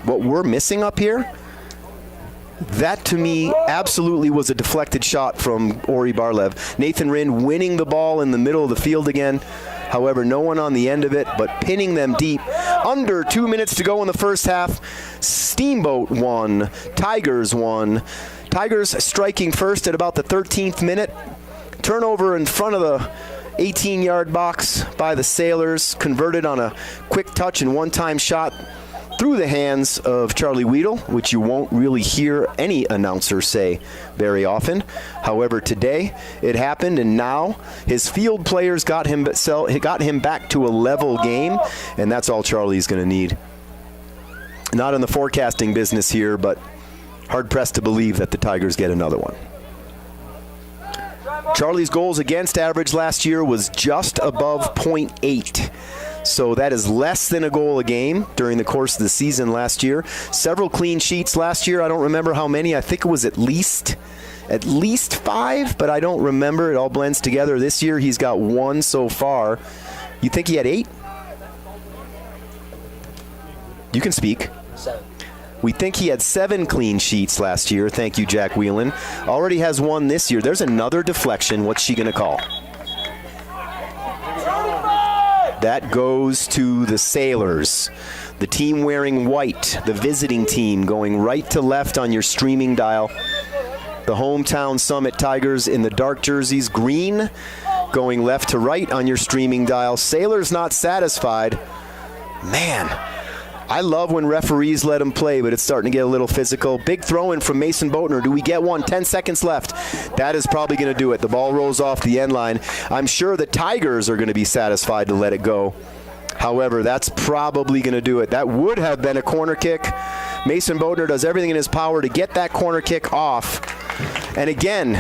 what we're missing up here, that to me absolutely was a deflected shot from Ori Barlev. Nathan Rind winning the ball in the middle of the field again. However, no one on the end of it, but pinning them deep. Under 2 minutes to go in the first half. Steamboat won. Tigers won. Tigers striking first at about the 13th minute. Turnover in front of the 18-yard box by the Sailors. Converted on a quick touch and one-time shot through the hands of Charlie Weedle, which you won't really hear any announcer say very often. However, today it happened, and now his field players got him back to a level game, and that's all Charlie's going to need. Not in the forecasting business here, but hard-pressed to believe that the Tigers get another one. Charlie's goals against average last year was just above .8. So that is less than a goal a game during the course of the season last year. Several clean sheets last year. I don't remember how many. I think it was at least 5, but I don't remember. It all blends together. This year he's got 1 so far. You think he had 8? You can speak. 7. We think he had 7 clean sheets last year. Thank you, Jack Whelan. Already has 1 this year. There's another deflection. What's she going to call? That goes to the Sailors. The team wearing white, the visiting team going right to left on your streaming dial. The hometown Summit Tigers in the dark jerseys, green, going left to right on your streaming dial. Sailors not satisfied. Man, I love when referees let them play, but it's starting to get a little physical. Big throw-in from Mason Boatner. Do we get one? 10 seconds left. That is probably going to do it. The ball rolls off the end line. I'm sure the Tigers are going to be satisfied to let it go. However, that's probably going to do it. That would have been a corner kick. Mason Boatner does everything in his power to get that corner kick off. And again,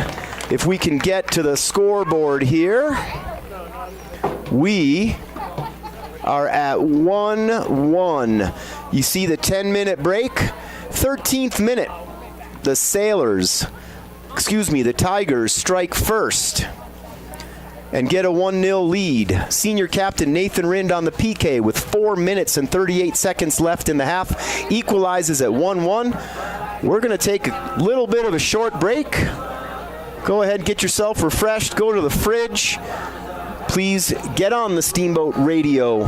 if we can get to the scoreboard here, we are at 1-1. You see the 10-minute break? 13th minute. The Tigers strike first and get a 1-0 lead. Senior captain Nathan Rind on the PK with 4 minutes and 38 seconds left in the half. Equalizes at 1-1. We're going to take a little bit of a short break. Go ahead, get yourself refreshed. Go to the fridge. Please get on the Steamboat Radio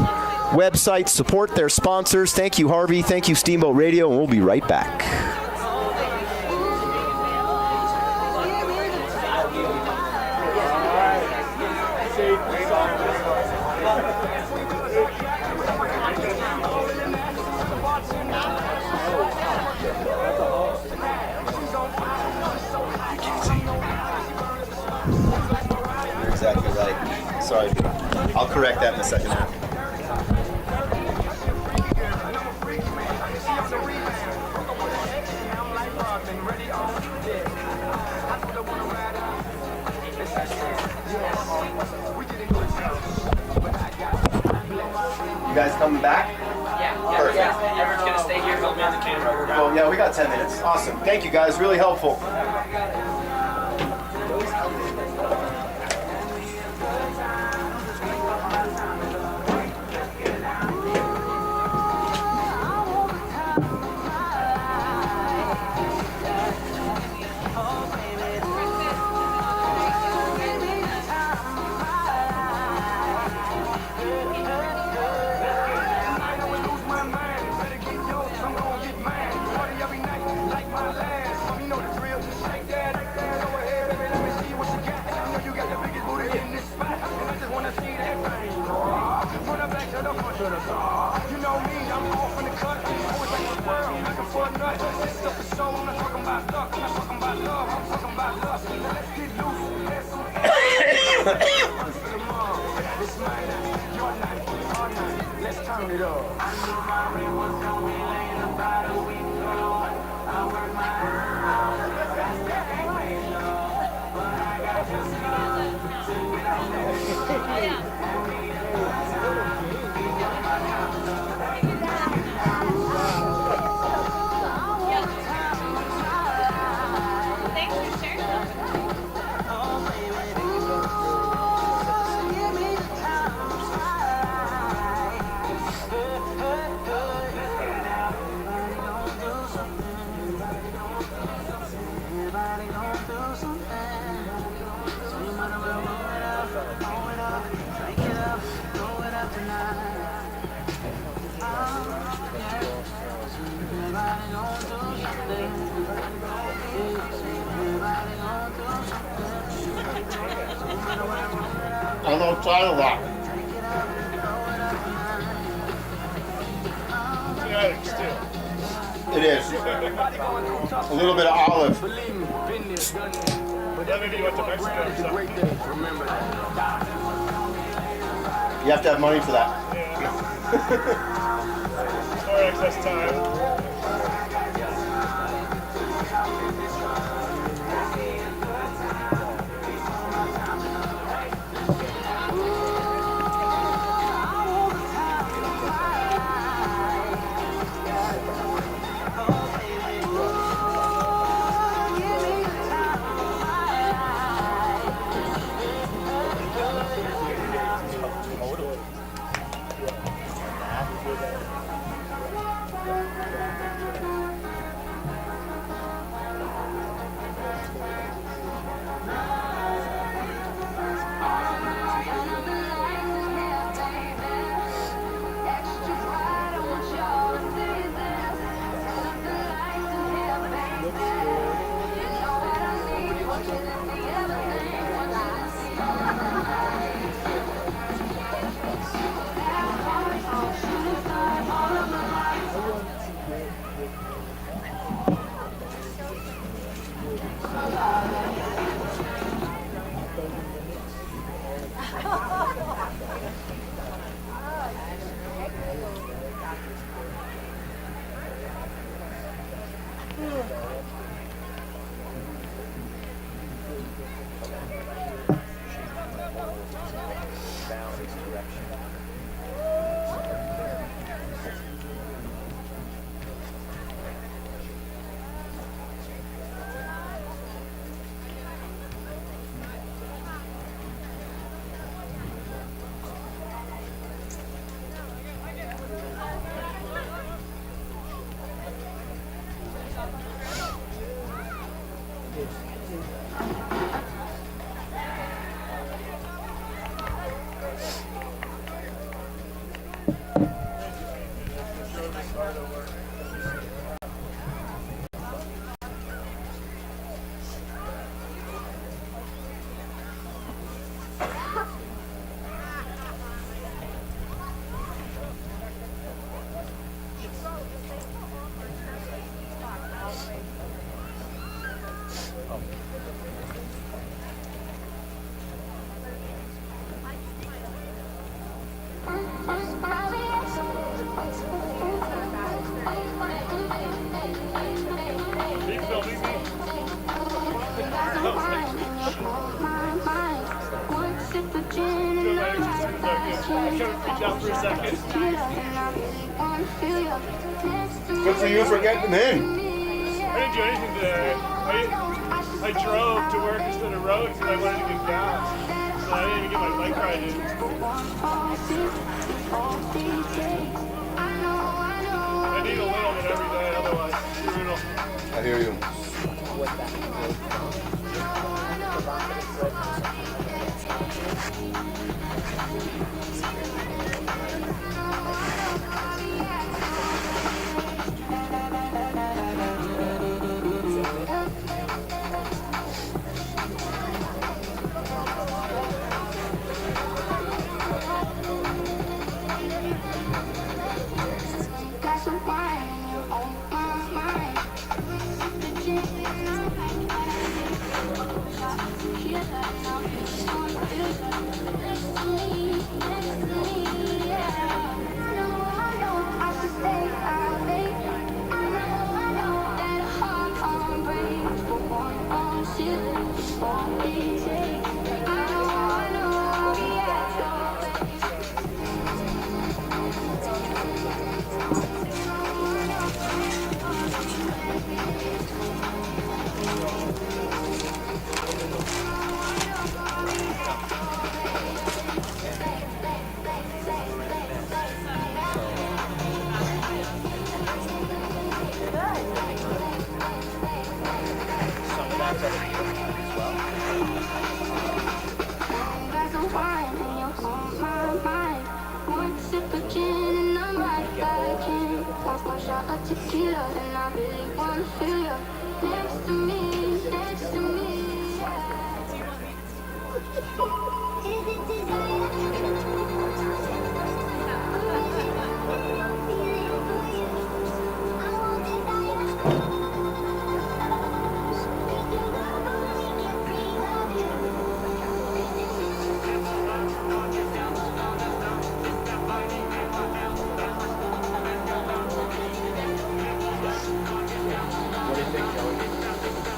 website. Support their sponsors. Thank you, Harvey. Thank you, Steamboat Radio. And we'll be right back. You're exactly right. Sorry. I'll correct that in the second half. You guys coming back? Yeah. Perfect. Everyone's gonna stay here, help me on the camera. Oh, yeah, we got 10 minutes. Awesome. Thank you, guys. Really helpful. gon' do something. So you might as well roll it up, drink it up, throw it up tonight. Yeah. Everybody gon' do something. Everybody gon' do something. So you might as well roll it up. I'm outside of that. Genetics too. It is. A little bit of olive. Let me be what the Mexican or something. You have to have money for that. Or excess time. Good for you for getting them in. I didn't do anything today. I drove to work instead of rode because I wanted to get gas. So I didn't even get my bike ride in. I need a little bit every day, otherwise it's brutal. I hear you. tequila, and I really wanna feel you next to me, next to me. Is it desire?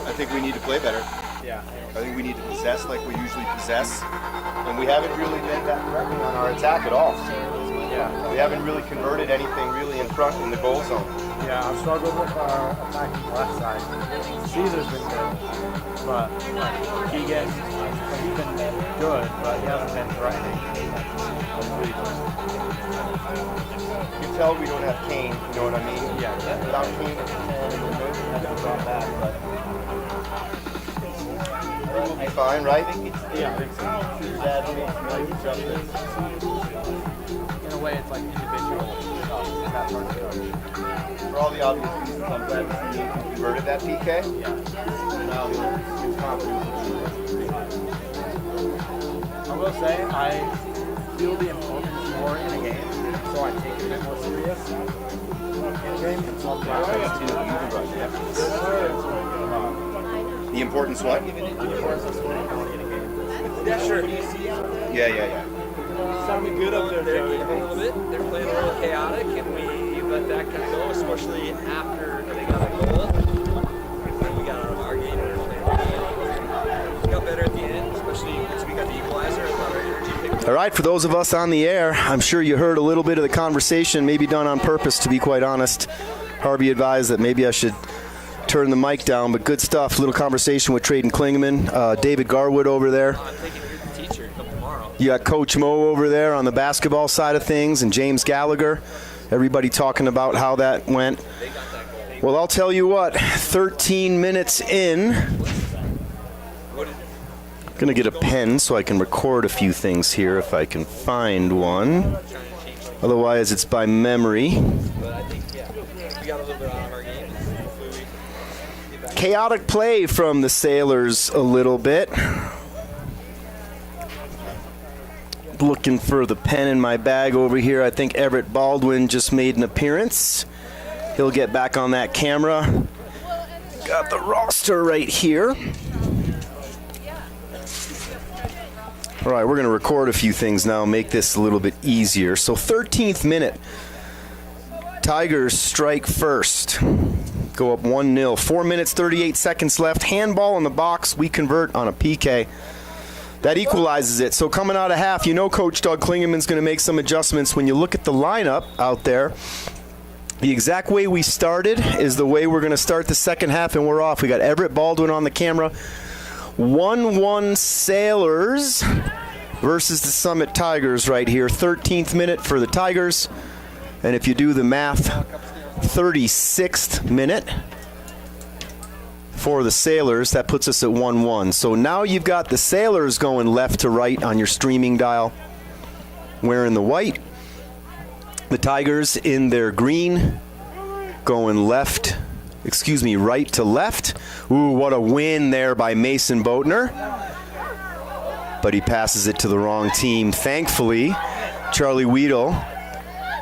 I think we need to play better. Yeah. I think we need to possess like we usually possess. And we haven't really been that threatening on our attack at all. Yeah. We haven't really converted anything really in front in the goal zone. Yeah, I've struggled with our attacking left side. Caesar's been good, but Keegan, he's been good, but he hasn't been threatening. You can tell we don't have Kane, you know what I mean? Yeah. Without Kane, we're not bad, but I think we'll be fine, right? Yeah, I think so. In a way, it's like individual stuff. That's hard to do. For all the obvious reasons, I'm glad to see you converted that PK. Yeah. Now his confidence is I will say, I feel the importance more in a game, so I take it a bit more serious in a game. And so I'm glad The importance what? Yeah, sure. Yeah. Sounded good up there, They're Joey. a little bit. They're playing a little chaotic, and we let that kind of go, especially after they got a goal. When we got out of our game, we were playing the game. We got better at the end, especially once we got the equalizer. I thought our energy picked up. All right, for those of us on the air, I'm sure you heard a little bit of the conversation, maybe done on purpose, to be quite honest. Harvey advised that maybe I should turn the mic down, but good stuff. Little conversation with Trayden Klingeman, David Garwood over there. I'm thinking you're the teacher. Come tomorrow. You got Coach Mo over there on the basketball side of things, and James Gallagher. Everybody talking about how that went. They got that goal. Well, I'll tell you what, 13 minutes in, I'm going to get a pen so I can record a few things here if I can find one. Otherwise, it's by memory. But I think, yeah, we got a little bit out of our game. And hopefully we get back. Chaotic play from the Sailors a little bit. Looking for the pen in my bag over here. I think Everett Baldwin just made an appearance. He'll get back on that camera. Got the roster right here. All right, we're going to record a few things now, make this a little bit easier. So 13th minute. Tigers strike first. Go up 1-0. 4 minutes, 38 seconds left. Handball in the box. We convert on a PK. That equalizes it. So coming out of half, you know Coach Doug Klingeman's going to make some adjustments. When you look at the lineup out there, the exact way we started is the way we're going to start the second half, and we're off. We got Everett Baldwin on the camera. 1-1 Sailors versus the Summit Tigers right here. 13th minute for the Tigers. And if you do the math, 36th minute for the Sailors. That puts us at 1-1. So now you've got the Sailors going left to right on your streaming dial, wearing the white. The Tigers in their green, going right to left. Ooh, what a win there by Mason Boatner. But he passes it to the wrong team. Thankfully, Charlie Weedle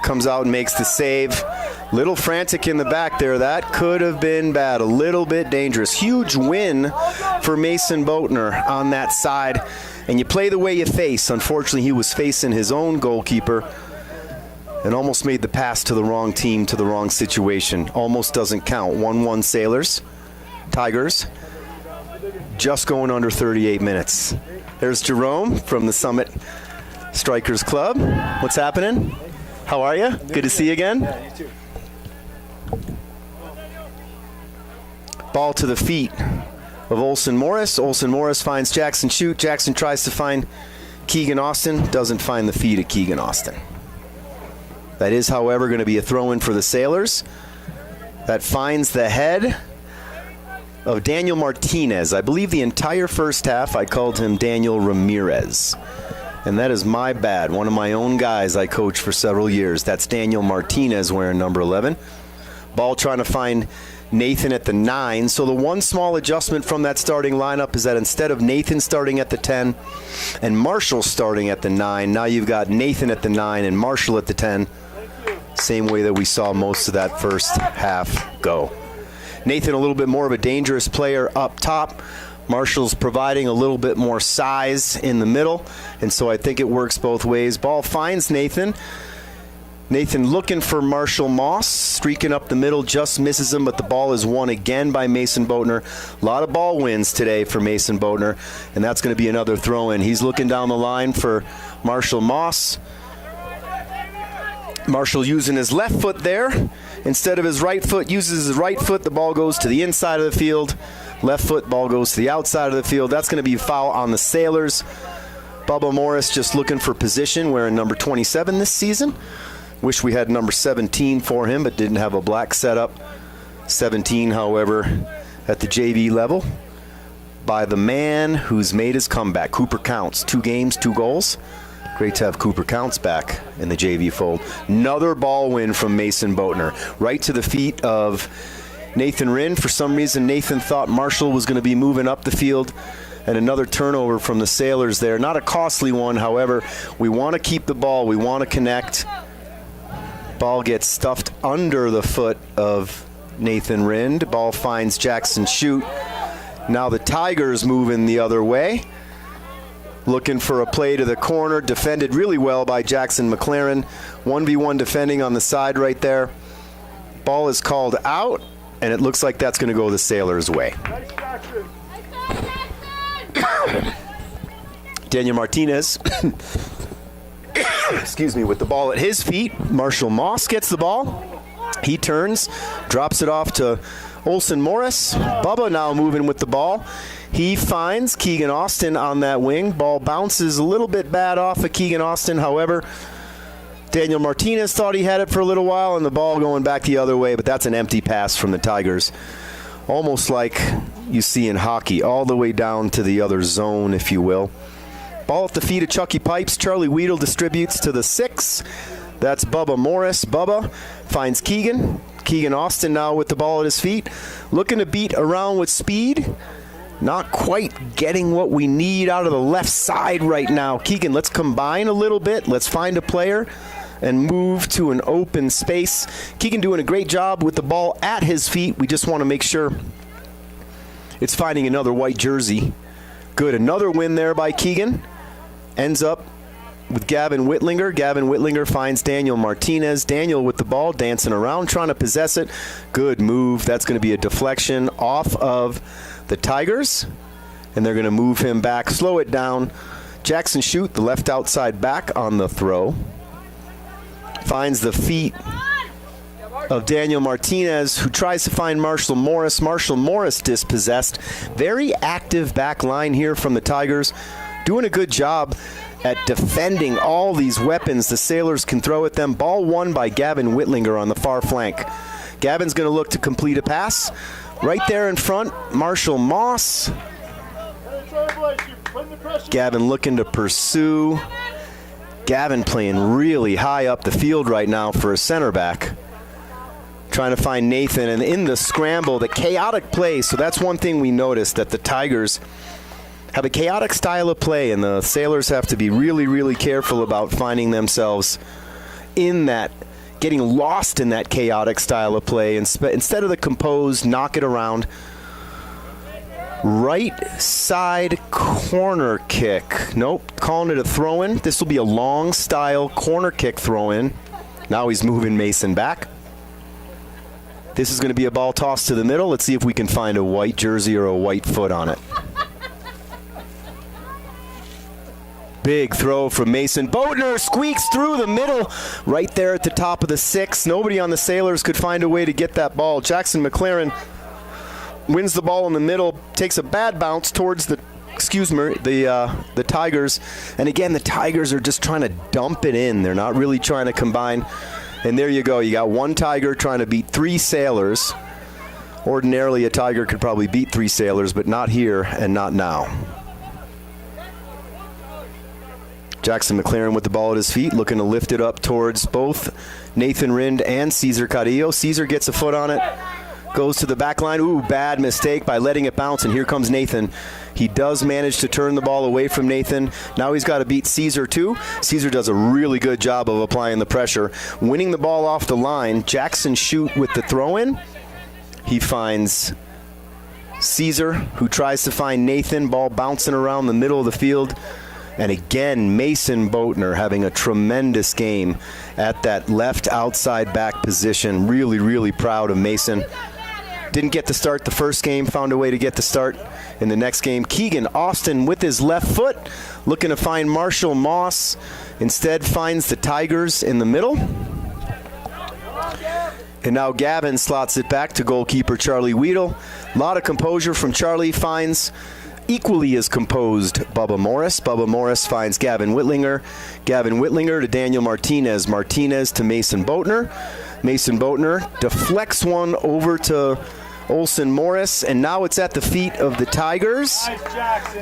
comes out and makes the save. Little frantic in the back there. That could have been bad. A little bit dangerous. Huge win for Mason Boatner on that side. And you play the way you face. Unfortunately, he was facing his own goalkeeper and almost made the pass to the wrong team, to the wrong situation. Almost doesn't count. 1-1 Sailors. Tigers. Just going under 38 minutes. There's Jerome from the Summit Strikers Club. What's happening? How are you? Good to see you again. Yeah, you too. Ball to the feet of Olsen Morris. Olsen Morris finds Jackson Shute. Jackson tries to find Keegan Austin. Doesn't find the feet of Keegan Austin. That is, however, going to be a throw-in for the Sailors. That finds the head of Daniel Martinez. I believe the entire first half I called him Daniel Ramirez. And that is my bad. One of my own guys I coached for several years. That's Daniel Martinez wearing number 11. Ball trying to find Nathan at the 9. So the one small adjustment from that starting lineup is that instead of Nathan starting at the 10 and Marshall starting at the 9, now you've got Nathan at the 9 and Marshall at the 10. Same way that we saw most of that first half go. Nathan a little bit more of a dangerous player up top. Marshall's providing a little bit more size in the middle, and so I think it works both ways. Ball finds Nathan. Nathan looking for Marshall Moss, streaking up the middle, just misses him, but the ball is won again by Mason Boatner. A lot of ball wins today for Mason Boatner, and that's going to be another throw-in. He's looking down the line for Marshall Moss. Marshall using his left foot there. Instead of his right foot, uses his right foot. The ball goes to the inside of the field. Left foot, ball goes to the outside of the field. That's going to be a foul on the Sailors. Bubba Morris just looking for position, wearing number 27 this season. Wish we had number 17 for him, but didn't have a black setup. 17, however, at the JV level by the man who's made his comeback, Cooper Counts. 2 games, 2 goals. Great to have Cooper Counts back in the JV fold. Another ball win from Mason Boatner. Right to the feet of Nathan Rinn. For some reason, Nathan thought Marshall was going to be moving up the field. And another turnover from the Sailors there. Not a costly one, however. We want to keep the ball. We want to connect. Ball gets stuffed under the foot of Nathan Rinn. Ball finds Jackson Shute. Now the Tigers moving the other way. Looking for a play to the corner. Defended really well by Jackson McLaren. 1v1 defending on the side right there. Ball is called out, and it looks like that's going to go the Sailors' way. Daniel Martinez, excuse me, with the ball at his feet. Marshall Moss gets the ball. He turns, drops it off to Olsen Morris. Bubba now moving with the ball. He finds Keegan Austin on that wing. Ball bounces a little bit bad off of Keegan Austin. However, Daniel Martinez thought he had it for a little while, and the ball going back the other way, but that's an empty pass from the Tigers. Almost like you see in hockey, all the way down to the other zone, if you will. Ball at the feet of Chucky Pipes. Charlie Weedle distributes to the 6. That's Bubba Morris. Bubba finds Keegan. Keegan Austin now with the ball at his feet. Looking to beat around with speed. Not quite getting what we need out of the left side right now. Keegan, let's combine a little bit. Let's find a player and move to an open space. Keegan doing a great job with the ball at his feet. We just want to make sure it's finding another white jersey. Good. Another win there by Keegan. Ends up with Gavin Whitlinger. Gavin Whitlinger finds Daniel Martinez. Daniel with the ball, dancing around, trying to possess it. Good move. That's going to be a deflection off of the Tigers, and they're going to move him back, slow it down. Jackson Shute, the left outside back on the throw, finds the feet of Daniel Martinez, who tries to find Marshall Morris. Marshall Morris dispossessed. Very active back line here from the Tigers, doing a good job at defending all these weapons the Sailors can throw at them. Ball won by Gavin Whitlinger on the far flank. Gavin's going to look to complete a pass. Right there in front, Marshall Moss. Gavin looking to pursue. Gavin playing really high up the field right now for a center back. Trying to find Nathan, and in the scramble, the chaotic play. So that's one thing we noticed, that the Tigers have a chaotic style of play, and the Sailors have to be really, really careful about finding themselves in that, getting lost in that chaotic style of play. Instead of the composed, knock it around. Right side corner kick. Nope, calling it a throw-in. This will be a long style corner kick throw-in. Now he's moving Mason back. This is going to be a ball toss to the middle. Let's see if we can find a white jersey or a white foot on it. Big throw from Mason. Boatner squeaks through the middle right there at the top of the 6. Nobody on the Sailors could find a way to get that ball. Jackson McLaren wins the ball in the middle, takes a bad bounce towards the Tigers. And again, the Tigers are just trying to dump it in. They're not really trying to combine. And there you go. You got one Tiger trying to beat 3 Sailors. Ordinarily, a Tiger could probably beat 3 Sailors, but not here and not now. Jackson McLaren with the ball at his feet, looking to lift it up towards both Nathan Rind and Cesar Carrillo. Cesar gets a foot on it, goes to the back line. Ooh, bad mistake by letting it bounce, and here comes Nathan. He does manage to turn the ball away from Nathan. Now he's got to beat Cesar too. Cesar does a really good job of applying the pressure, winning the ball off the line. Jackson Shoot with the throw-in. He finds Cesar, who tries to find Nathan. Ball bouncing around the middle of the field. And again, Mason Boatner having a tremendous game at that left outside back position. Really, really proud of Mason. Didn't get to start the first game, found a way to get the start in the next game. Keegan Austin with his left foot, looking to find Marshall Moss. Instead finds the Tigers in the middle. And now Gavin slots it back to goalkeeper Charlie Weedle. A lot of composure from Charlie, finds equally as composed Bubba Morris. Bubba Morris finds Gavin Whitlinger. Gavin Whitlinger to Daniel Martinez. Martinez to Mason Boatner. Mason Boatner deflects one over to Olson Morris, and now it's at the feet of the Tigers.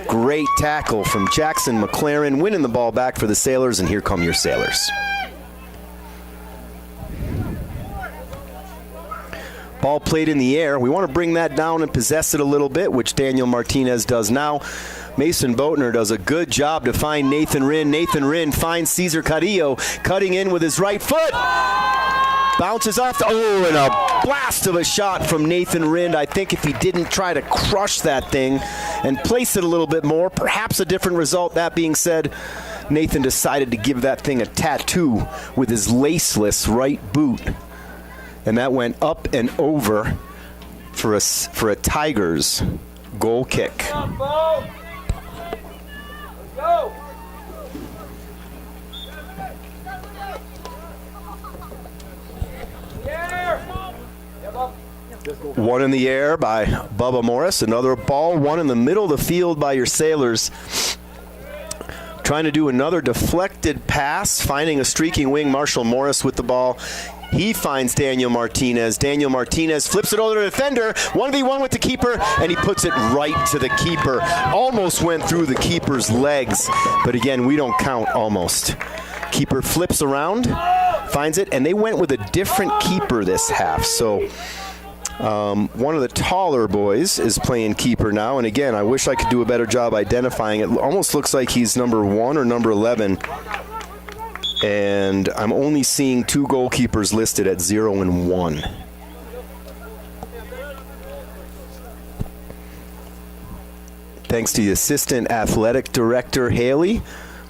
Great tackle from Jackson McLaren, winning the ball back for the Sailors, and here come your Sailors. Ball played in the air. We want to bring that down and possess it a little bit, which Daniel Martinez does now. Mason Boatner does a good job to find Nathan Rind. Nathan Rind finds Cesar Carrillo, cutting in with his right foot. Bounces off and a blast of a shot from Nathan Rind. I think if he didn't try to crush that thing and place it a little bit more, perhaps a different result. That being said, Nathan decided to give that thing a tattoo with his laceless right boot. And that went up and over for a Tigers goal kick. Come on, Bo. Let's go. One in the air by Bubba Morris. Another ball, one in the middle of the field by your Sailors. Trying to do another deflected pass, finding a streaking wing, Marshall Morris with the ball. He finds Daniel Martinez. Daniel Martinez flips it over to the defender. 1v1 with the keeper, and he puts it right to the keeper. Almost went through the keeper's legs, but again, we don't count almost. Keeper flips around, finds it, and they went with a different keeper this half. So one of the taller boys is playing keeper now, and again, I wish I could do a better job identifying it. Almost looks like he's number 1 or number 11. And I'm only seeing 2 goalkeepers listed at 0 and 1. Thanks to the assistant athletic director, Haley.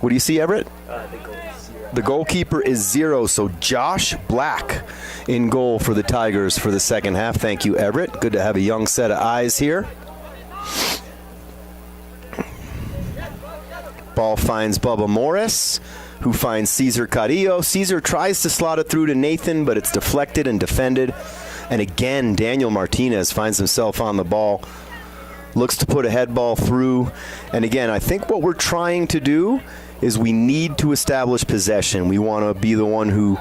What do you see, Everett? The goalkeeper is 0, so Josh Black in goal for the Tigers for the second half. Thank you, Everett. Good to have a young set of eyes here. Ball finds Bubba Morris, who finds Cesar Carrillo. Cesar tries to slot it through to Nathan, but it's deflected and defended. And again, Daniel Martinez finds himself on the ball, looks to put a head ball through. And again, I think what we're trying to do is we need to establish possession. We want to be the one who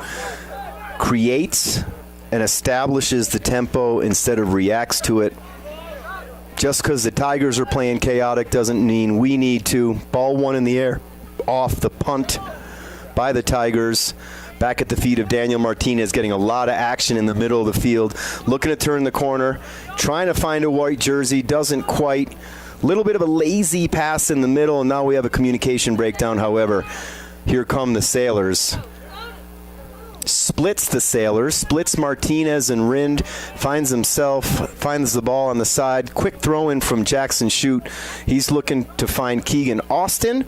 creates and establishes the tempo instead of reacts to it. Just because the Tigers are playing chaotic doesn't mean we need to. Ball one in the air, off the punt by the Tigers. Back at the feet of Daniel Martinez, getting a lot of action in the middle of the field. Looking to turn the corner, trying to find a white jersey, doesn't quite. Little bit of a lazy pass in the middle, and now we have a communication breakdown. However, here come the Sailors. Splits the Sailors, splits Martinez and Rind, finds the ball on the side. Quick throw in from Jackson Shoot. He's looking to find Keegan Austin.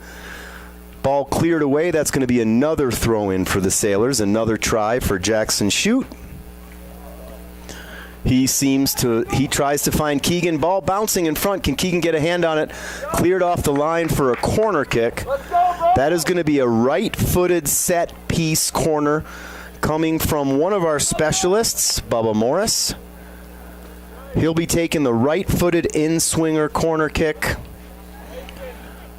Ball cleared away. That's going to be another throw in for the Sailors, another try for Jackson Shoot. He tries to find Keegan. Ball bouncing in front. Can Keegan get a hand on it? Cleared off the line for a corner kick. That is going to be a right-footed set piece corner coming from one of our specialists, Bubba Morris. He'll be taking the right-footed in-swinger corner kick.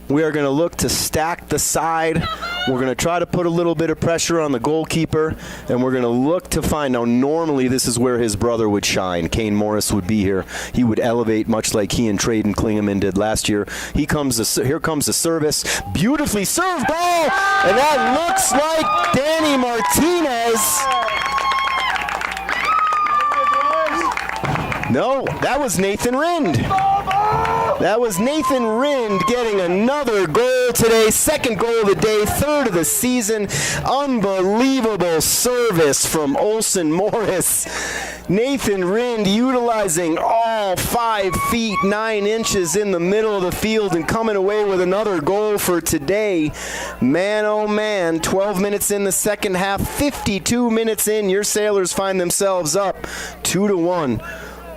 We are going to look to stack the side We're going to try to put a little bit of pressure on the goalkeeper, and we're going to look to find. Now, normally this is where his brother would shine. Kane Morris would be here. He would elevate much like he and Traden Klingeman did last year. Here comes the service. Beautifully served ball, and that looks like Danny Martinez. No, that was Nathan Rind. That was Nathan Rind getting another goal today. Second goal of the day, third of the season. Unbelievable service from Olsen Morris. Nathan Rind utilizing all 5 feet 9 inches in the middle of the field and coming away with another goal for today. Man, oh man, 12 minutes in the second half, 52 minutes in, your Sailors find themselves up 2-1.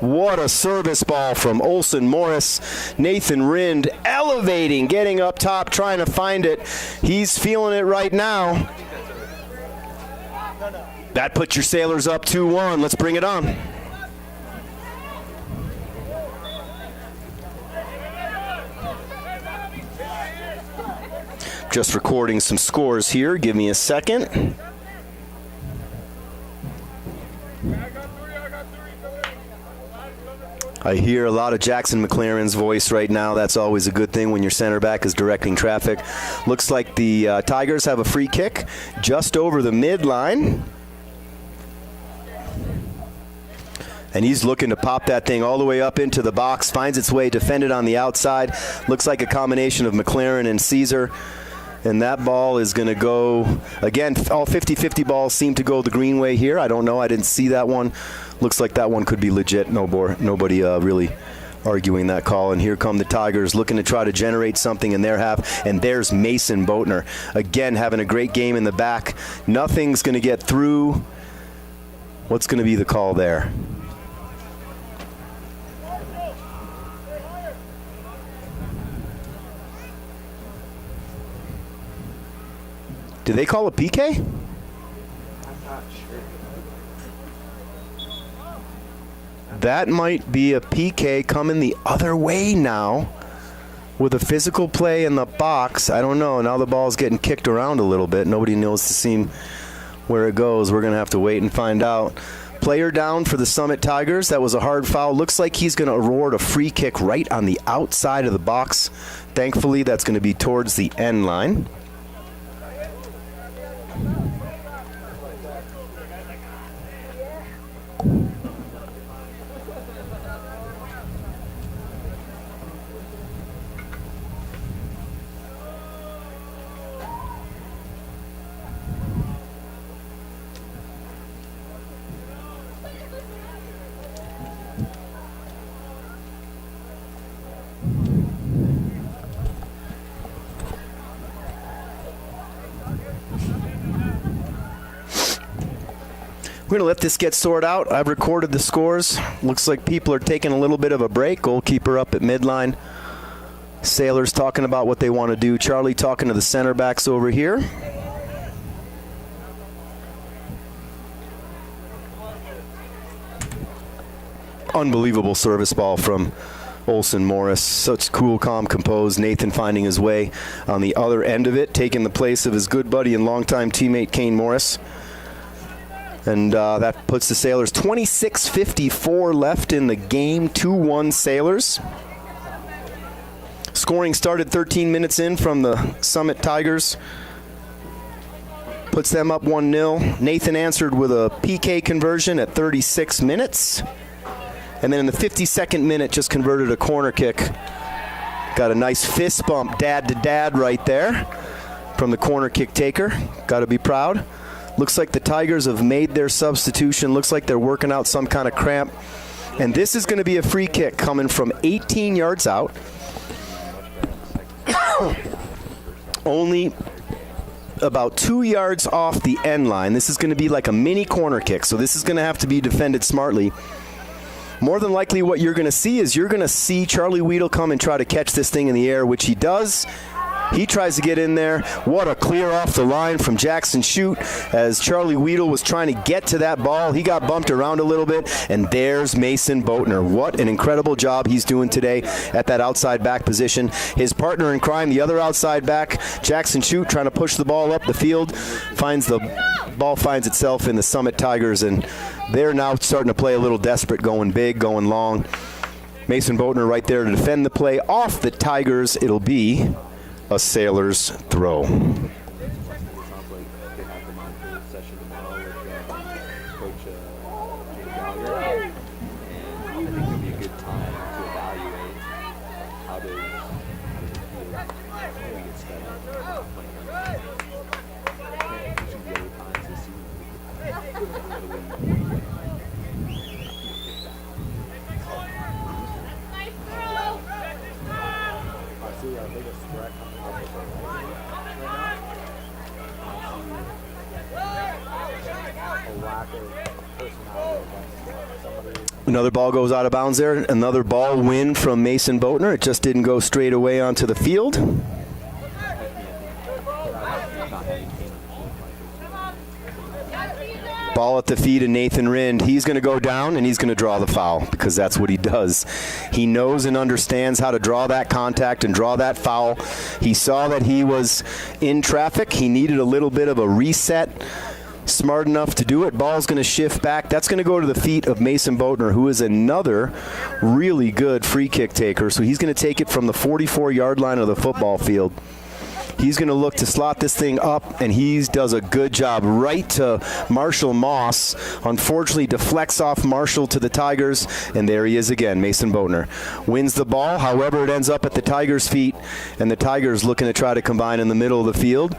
What a service ball from Olsen Morris. Nathan Rind elevating, getting up top, trying to find it. He's feeling it right now. That puts your Sailors up 2-1. Let's bring it on. Just recording some scores here. Give me a second. I hear a lot of Jackson McLaren's voice right now. That's always a good thing when your center back is directing traffic. Looks like the Tigers have a free kick just over the midline. And he's looking to pop that thing all the way up into the box. Finds its way defended on the outside. Looks like a combination of McLaren and Caesar. And that ball is going to go, again, all 50-50 balls seem to go the green way here. I don't know. I didn't see that one. Looks like that one could be legit. Nobody really arguing that call. And here come the Tigers looking to try to generate something in their half. And there's Mason Boatner. Again, having a great game in the back. Nothing's going to get through. What's going to be the call there? Did they call a PK? I'm not sure. That might be a PK coming the other way now with a physical play in the box. I don't know. Now the ball's getting kicked around a little bit. Nobody knows to see where it goes. We're going to have to wait and find out. Player down for the Summit Tigers. That was a hard foul. Looks like he's going to award a free kick right on the outside of the box. Thankfully, that's going to be towards the end line. We're going to let this get sorted out. I've recorded the scores. Looks like people are taking a little bit of a break. Goalkeeper up at midline. Sailors talking about what they want to do. Charlie talking to the center backs over here. Unbelievable service ball from Olsen Morris. Such cool, calm, composed. Nathan finding his way on the other end of it, taking the place of his good buddy and longtime teammate Kane Morris. And that puts the Sailors 26:54 left in the game, 2-1 Sailors. Scoring started 13 minutes in from the Summit Tigers. Puts them up 1-0. Nathan answered with a PK conversion at 36 minutes. And then in the 52nd minute, just converted a corner kick. Got a nice fist bump, dad to dad right there from the corner kick taker. Got to be proud. Looks like the Tigers have made their substitution. Looks like they're working out some kind of cramp. And this is going to be a free kick coming from 18 yards out. Only about 2 yards off the end line. This is going to be like a mini corner kick. So this is going to have to be defended smartly. More than likely what you're going to see is you're going to see Charlie Weedle come and try to catch this thing in the air, which he does. He tries to get in there. What a clear off the line from Jackson Shoot as Charlie Weedle was trying to get to that ball. He got bumped around a little bit, and there's Mason Boatner. What an incredible job he's doing today at that outside back position. His partner in crime, the other outside back, Jackson Shoot, trying to push the ball up the field. Ball finds itself in the Summit Tigers, and they're now starting to play a little desperate, going big, going long. Mason Boatner right there to defend the play off the Tigers. It'll be a Sailors throw. Another ball goes out of bounds there. Another ball win from Mason Boatner. It just didn't go straight away onto the field. Ball at the feet of Nathan Rind. He's going to go down and he's going to draw the foul because that's what he does. He knows and understands how to draw that contact and draw that foul. He saw that he was in traffic. He needed a little bit of a reset. Smart enough to do it. Ball's going to shift back. That's going to go to the feet of Mason Boatner, who is another really good free kick taker. So he's going to take it from the 44-yard line of the football field. He's going to look to slot this thing up, and he does a good job right to Marshall Moss. Unfortunately, deflects off Marshall to the Tigers, and there he is again. Mason Boatner wins the ball. However, it ends up at the Tigers' feet, and the Tigers looking to try to combine in the middle of the field.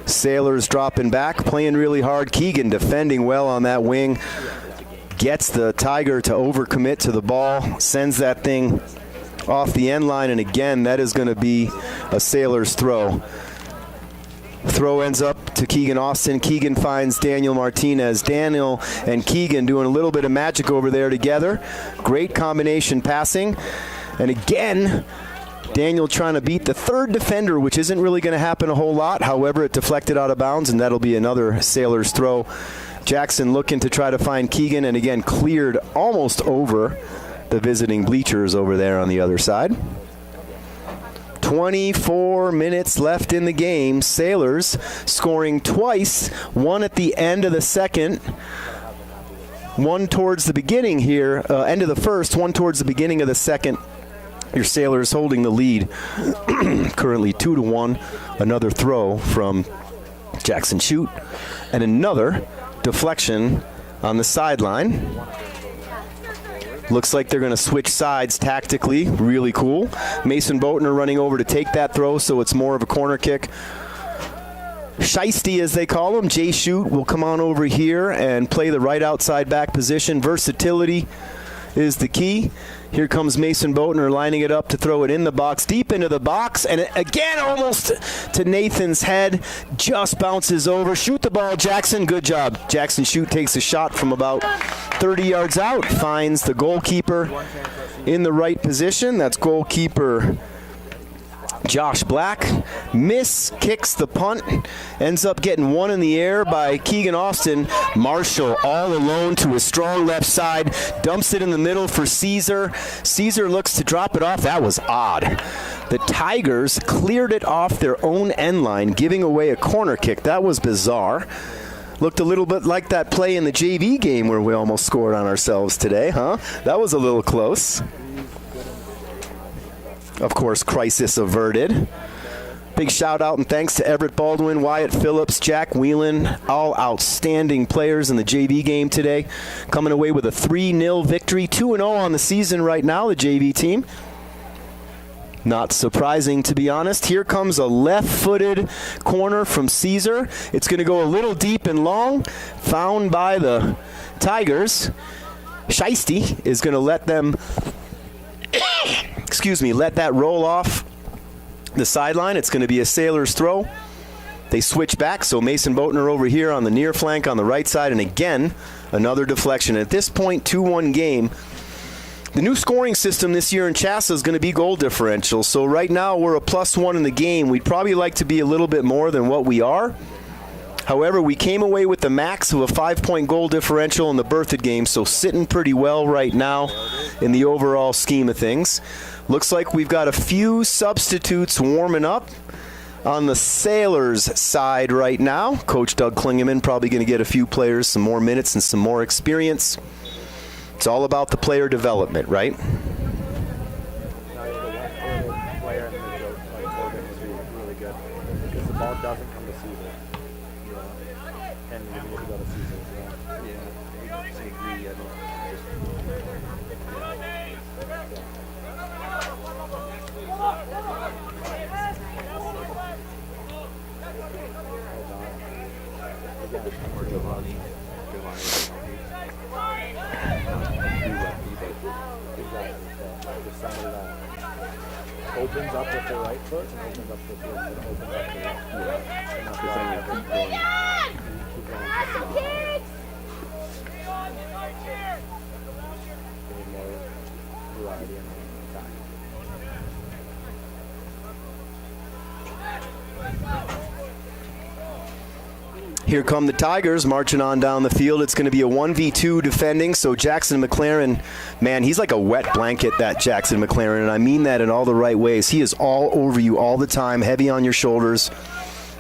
Sailors dropping back, playing really hard. Keegan defending well on that wing. Gets the Tiger to overcommit to the ball. Sends that thing off the end line, and again, that is going to be a Sailors throw. Throw ends up to Keegan Austin. Keegan finds Daniel Martinez. Daniel and Keegan doing a little bit of magic over there together. Great combination passing. And again, Daniel trying to beat the third defender, which isn't really going to happen a whole lot. However, it deflected out of bounds, and that'll be another Sailors throw. Jackson looking to try to find Keegan, and again, cleared almost over the visiting bleachers over there on the other side. 24 minutes left in the game. Sailors scoring twice, one at the end of the second, one towards the beginning here, end of the first, one towards the beginning of the second. Your Sailors holding the lead, currently 2-1. Another throw from Jackson Shoot, and another deflection on the sideline. Looks like they're going to switch sides tactically. Really cool. Mason Boatner running over to take that throw, so it's more of a corner kick. Shiesty, as they call him, Jay Shoot, will come on over here and play the right outside back position. Versatility is the key. Here comes Mason Boatner lining it up to throw it in the box, deep into the box, and again almost to Nathan's head. Just bounces over. Shoot the ball, Jackson. Good job. Jackson Shoot takes a shot from about 30 yards out, finds the goalkeeper in the right position. That's goalkeeper Josh Black. Kicks the punt, ends up getting one in the air by Keegan Austin. Marshall all alone to his strong left side, dumps it in the middle for Caesar. Caesar looks to drop it off. That was odd. The Tigers cleared it off their own end line, giving away a corner kick. That was bizarre. Looked a little bit like that play in the JV game where we almost scored on ourselves today, huh? That was a little close. Of course, crisis averted. Big shout out and thanks to Everett Baldwin, Wyatt Phillips, Jack Whelan, all outstanding players in the JV game today. Coming away with a 3-0 victory, 2-0 on the season right now, the JV team. Not surprising, to be honest. Here comes a left-footed corner from Caesar. It's going to go a little deep and long, found by the Tigers. Shiesty is going to let them let that roll off the sideline. It's going to be a Sailors throw. They switch back, so Mason Boatner over here on the near flank on the right side, and again, another deflection. At this point, 2-1 game. The new scoring system this year in Chassa is going to be goal differential. So right now we're a +1 in the game. We'd probably like to be a little bit more than what we are. However, we came away with the max of a 5-point goal differential in the Berthoud game, so sitting pretty well right now in the overall scheme of things. Looks like we've got a few substitutes warming up on the Sailors side right now. Coach Doug Klingeman probably going to get a few players some more minutes and some more experience. It's all about the player development, right? Player in the middle, like Logan, was really good because the ball doesn't come to Caesar, and you need to go to Caesar as well. Yeah, I agree. I don't Opens up with the right foot and opens up with the left foot. Opens up the left foot. And that's why keep going. Getting more variety in the attack. Here come the Tigers marching on down the field. It's going to be a 1v2 defending, so Jackson McLaren, man, he's like a wet blanket, that Jackson McLaren, and I mean that in all the right ways. He is all over you all the time, heavy on your shoulders,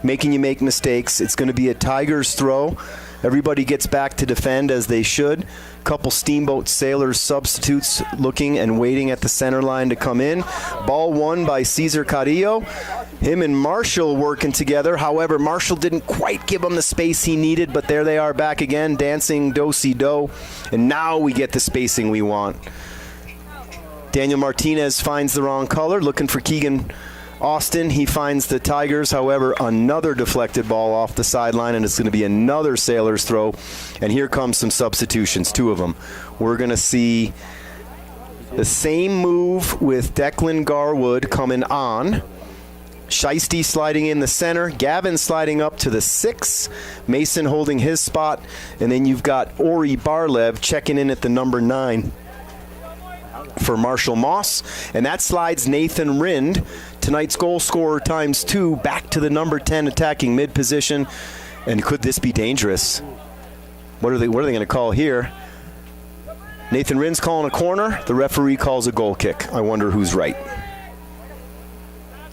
making you make mistakes. It's going to be a Tigers throw. Everybody gets back to defend as they should. Couple Steamboat Sailors substitutes looking and waiting at the center line to come in. Ball won by Cesar Carrillo. Him and Marshall working together. However, Marshall didn't quite give him the space he needed, but there they are back again, dancing do-si-do. And now we get the spacing we want. Daniel Martinez finds the wrong color, looking for Keegan Austin. He finds the Tigers. However, another deflected ball off the sideline, and it's going to be another Sailors throw. And here comes some substitutions, 2 of them. We're going to see the same move with Declan Garwood coming on. Shiesty sliding in the center, Gavin sliding up to the 6, Mason holding his spot, and then you've got Ori Barlev checking in at the number 9 for Marshall Moss, and that slides Nathan Rind, tonight's goal scorer ×2, back to the number 10 attacking mid position. And could this be dangerous? What are they going to call here? Nathan Rind's calling a corner. The referee calls a goal kick. I wonder who's right.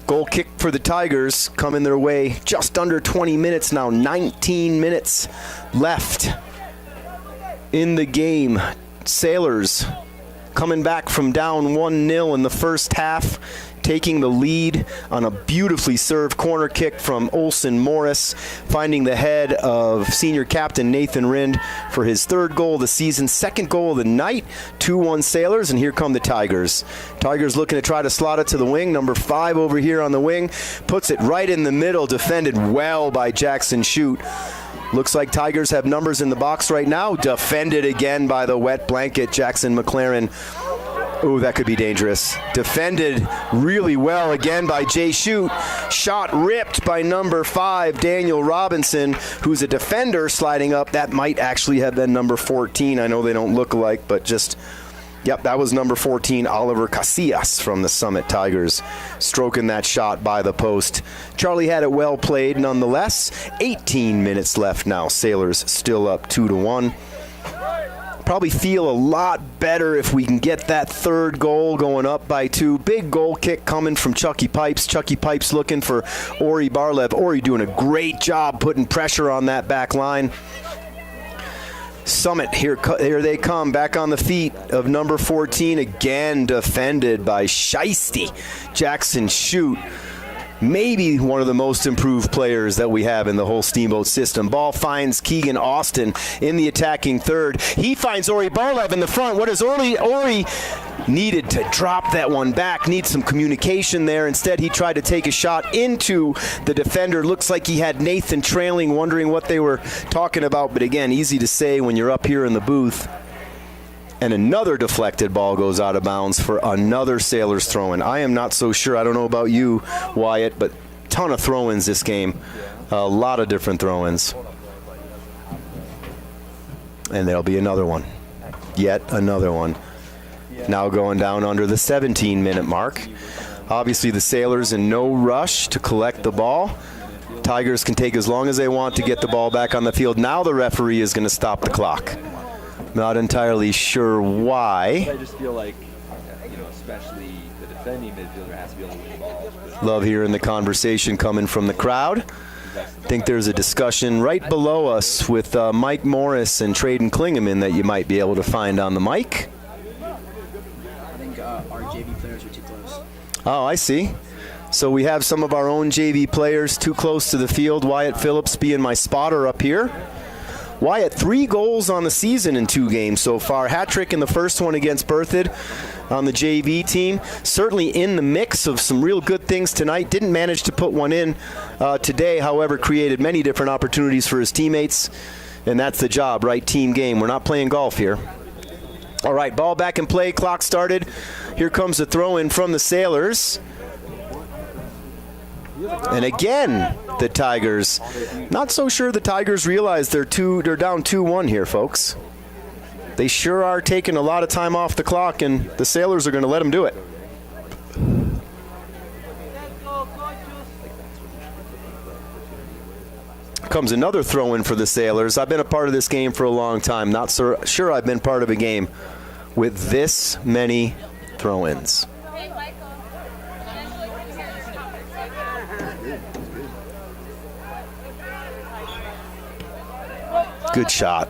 Goal kick for the Tigers coming their way. Just under 20 minutes now. 19 minutes left in the game. Sailors coming back from down 1-0 in the first half, taking the lead on a beautifully served corner kick from Olsen Morris, finding the head of senior captain Nathan Rind for his 3rd goal of the season, 2nd goal of the night. 2-1 Sailors, and here come the Tigers. Tigers looking to try to slot it to the wing. Number 5 over here on the wing, puts it right in the middle, defended well by Jackson Shute. Looks like Tigers have numbers in the box right now. Defended again by the wet blanket, Jackson McLaren. Ooh, that could be dangerous. Defended really well again by Jay Shute. Shot ripped by number 5, Daniel Robinson, who's a defender sliding up. That might actually have been number 14. I know they don't look alike, but just, yep, that was number 14, Oliver Casillas from the Summit Tigers, stroking that shot by the post. Charlie had it well played nonetheless. 18 minutes left now. Sailors still up 2-1. Probably feel a lot better if we can get that 3rd goal going up by 2. Big goal kick coming from Chucky Pipes. Chucky Pipes looking for Ori Barlev. Ori doing a great job putting pressure on that back line. Summit, here they come, back on the feet of number 14, again defended by Shiesty. Jackson Shute, maybe one of the most improved players that we have in the whole Steamboat system. Ball finds Keegan Austin in the attacking 3rd. He finds Ori Barlev in the front. What does Ori needed to drop that one back, needs some communication there. Instead, he tried to take a shot into the defender. Looks like he had Nathan trailing, wondering what they were talking about. But again, easy to say when you're up here in the booth. And another deflected ball goes out of bounds for another Sailors throw-in. I am not so sure. I don't know about you, Wyatt, but ton of throw-ins this game. A lot of different throw-ins. And there'll be another one. Yet another one. now going down under the 17-minute mark. Obviously, the Sailors in no rush to collect the ball. Tigers can take as long as they want to get the ball back on the field. Now the referee is going to stop the clock. Not entirely sure why. I just feel like, especially the defending midfielder has to be able to win the ball. Love hearing the conversation coming from the crowd. I think there's a discussion right below us with Mike Morris and Traden Klingeman that you might be able to find on the mic. I think our JV players are too close. Oh, I see. So we have some of our own JV players too close to the field. Wyatt Phillips being my spotter up here. Wyatt, 3 goals on the season in 2 games so far. Hat trick in the first one against Berthoud on the JV team. Certainly in the mix of some real good things tonight. Didn't manage to put one in today, however, created many different opportunities for his teammates. And that's the job, right? Team game. We're not playing golf here. All right, ball back in play. Clock started. Here comes a throw in from the Sailors. And again, the Tigers. Not so sure the Tigers realize they're down 2-1 here, folks. They sure are taking a lot of time off the clock, and the Sailors are going to let them do it. Comes another throw in for the Sailors. I've been a part of this game for a long time. Not so sure I've been part of a game with this many throw-ins. Good shot.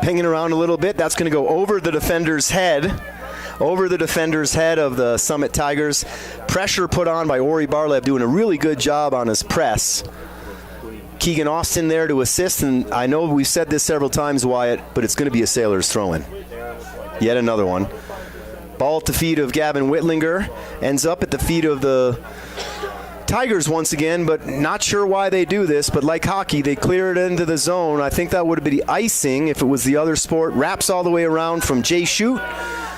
Pinging around a little bit. That's going to go over the defender's head. Over the defender's head of the Summit Tigers. Pressure put on by Ori Barlev, doing a really good job on his press. Keegan Austin there to assist, and I know we've said this several times, Wyatt, but it's going to be a Sailors throw-in. Yet another one. Ball at the feet of Gavin Whitlinger. Ends up at the feet of the Tigers once again, but not sure why they do this, but like hockey, they clear it into the zone. I think that would be the icing if it was the other sport. Wraps all the way around from Jay Shute,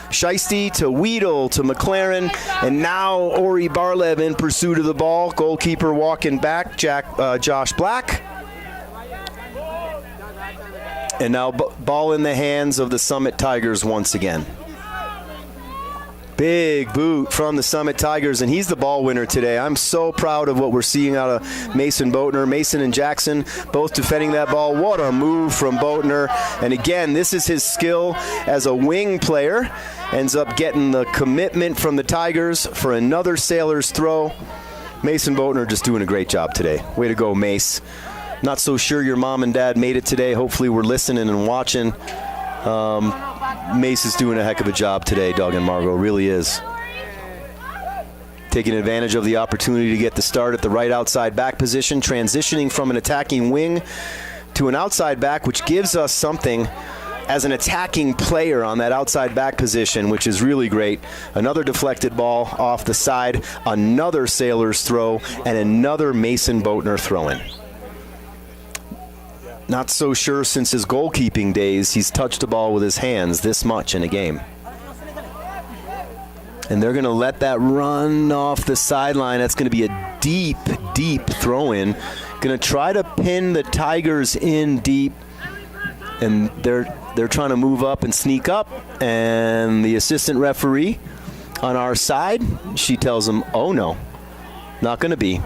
Shiesty to Weedle to McLaren, and now Ori Barlev in pursuit of the ball. Goalkeeper walking back, Josh Black. And now ball in the hands of the Summit Tigers once again. Big boot from the Summit Tigers, and he's the ball winner today. I'm so proud of what we're seeing out of Mason Boatner. Mason and Jackson both defending that ball. What a move from Boatner. And again, this is his skill as a wing player. Ends up getting the commitment from the Tigers for another Sailors throw. Mason Boatner just doing a great job today. Way to go, Mace. Not so sure your mom and dad made it today. Hopefully we're listening and watching. Mace is doing a heck of a job today, Doug and Margot, really is. Taking advantage of the opportunity to get the start at the right outside back position, transitioning from an attacking wing to an outside back, which gives us something as an attacking player on that outside back position, which is really great. Another deflected ball off the side, another Sailors throw, and another Mason Boatner throw-in. Not so sure since his goalkeeping days he's touched a ball with his hands this much in a game. And they're going to let that run off the sideline. That's going to be a deep, deep throw-in. Going to try to pin the Tigers in deep. And they're trying to move up and sneak up. And the assistant referee on our side, she tells them, oh no, not going to be.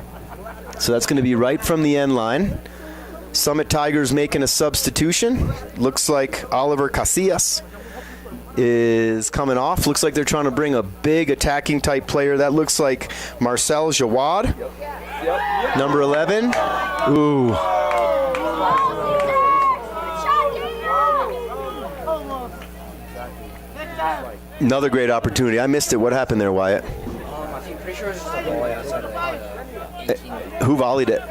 So that's going to be right from the end line. Summit Tigers making a substitution. Looks like Oliver Casillas is coming off. Looks like they're trying to bring a big attacking type player. That looks like Marcel Jawad, number 11. Ooh. Another great opportunity. I missed it. What happened there, Wyatt? I'm pretty sure it was just a ball outside of the Who volleyed it?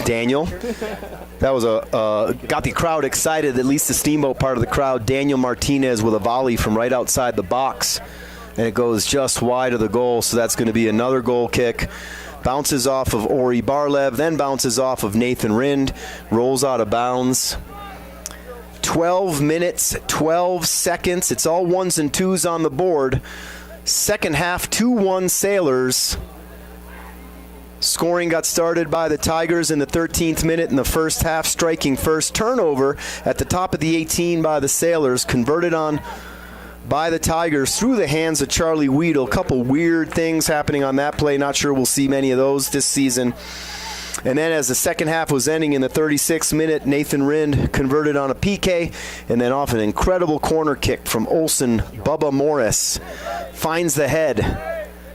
Daniel. That was got the crowd excited, at least the Steamboat part of the crowd. Daniel Martinez with a volley from right outside the box, and it goes just wide of the goal, so that's going to be another goal kick. Bounces off of Ori Barlev, then bounces off of Nathan Rind, rolls out of bounds. 12 minutes, 12 seconds. It's all ones and twos on the board. Second half, 2-1 Sailors. Scoring got started by the Tigers in the 13th minute in the first half, striking first. Turnover at the top of the 18 by the Sailors, converted on by the Tigers through the hands of Charlie Weedle. A couple weird things happening on that play. Not sure we'll see many of those this season. And then as the second half was ending in the 36th minute, Nathan Rind converted on a PK, and then off an incredible corner kick from Olsen. Bubba Morris finds the head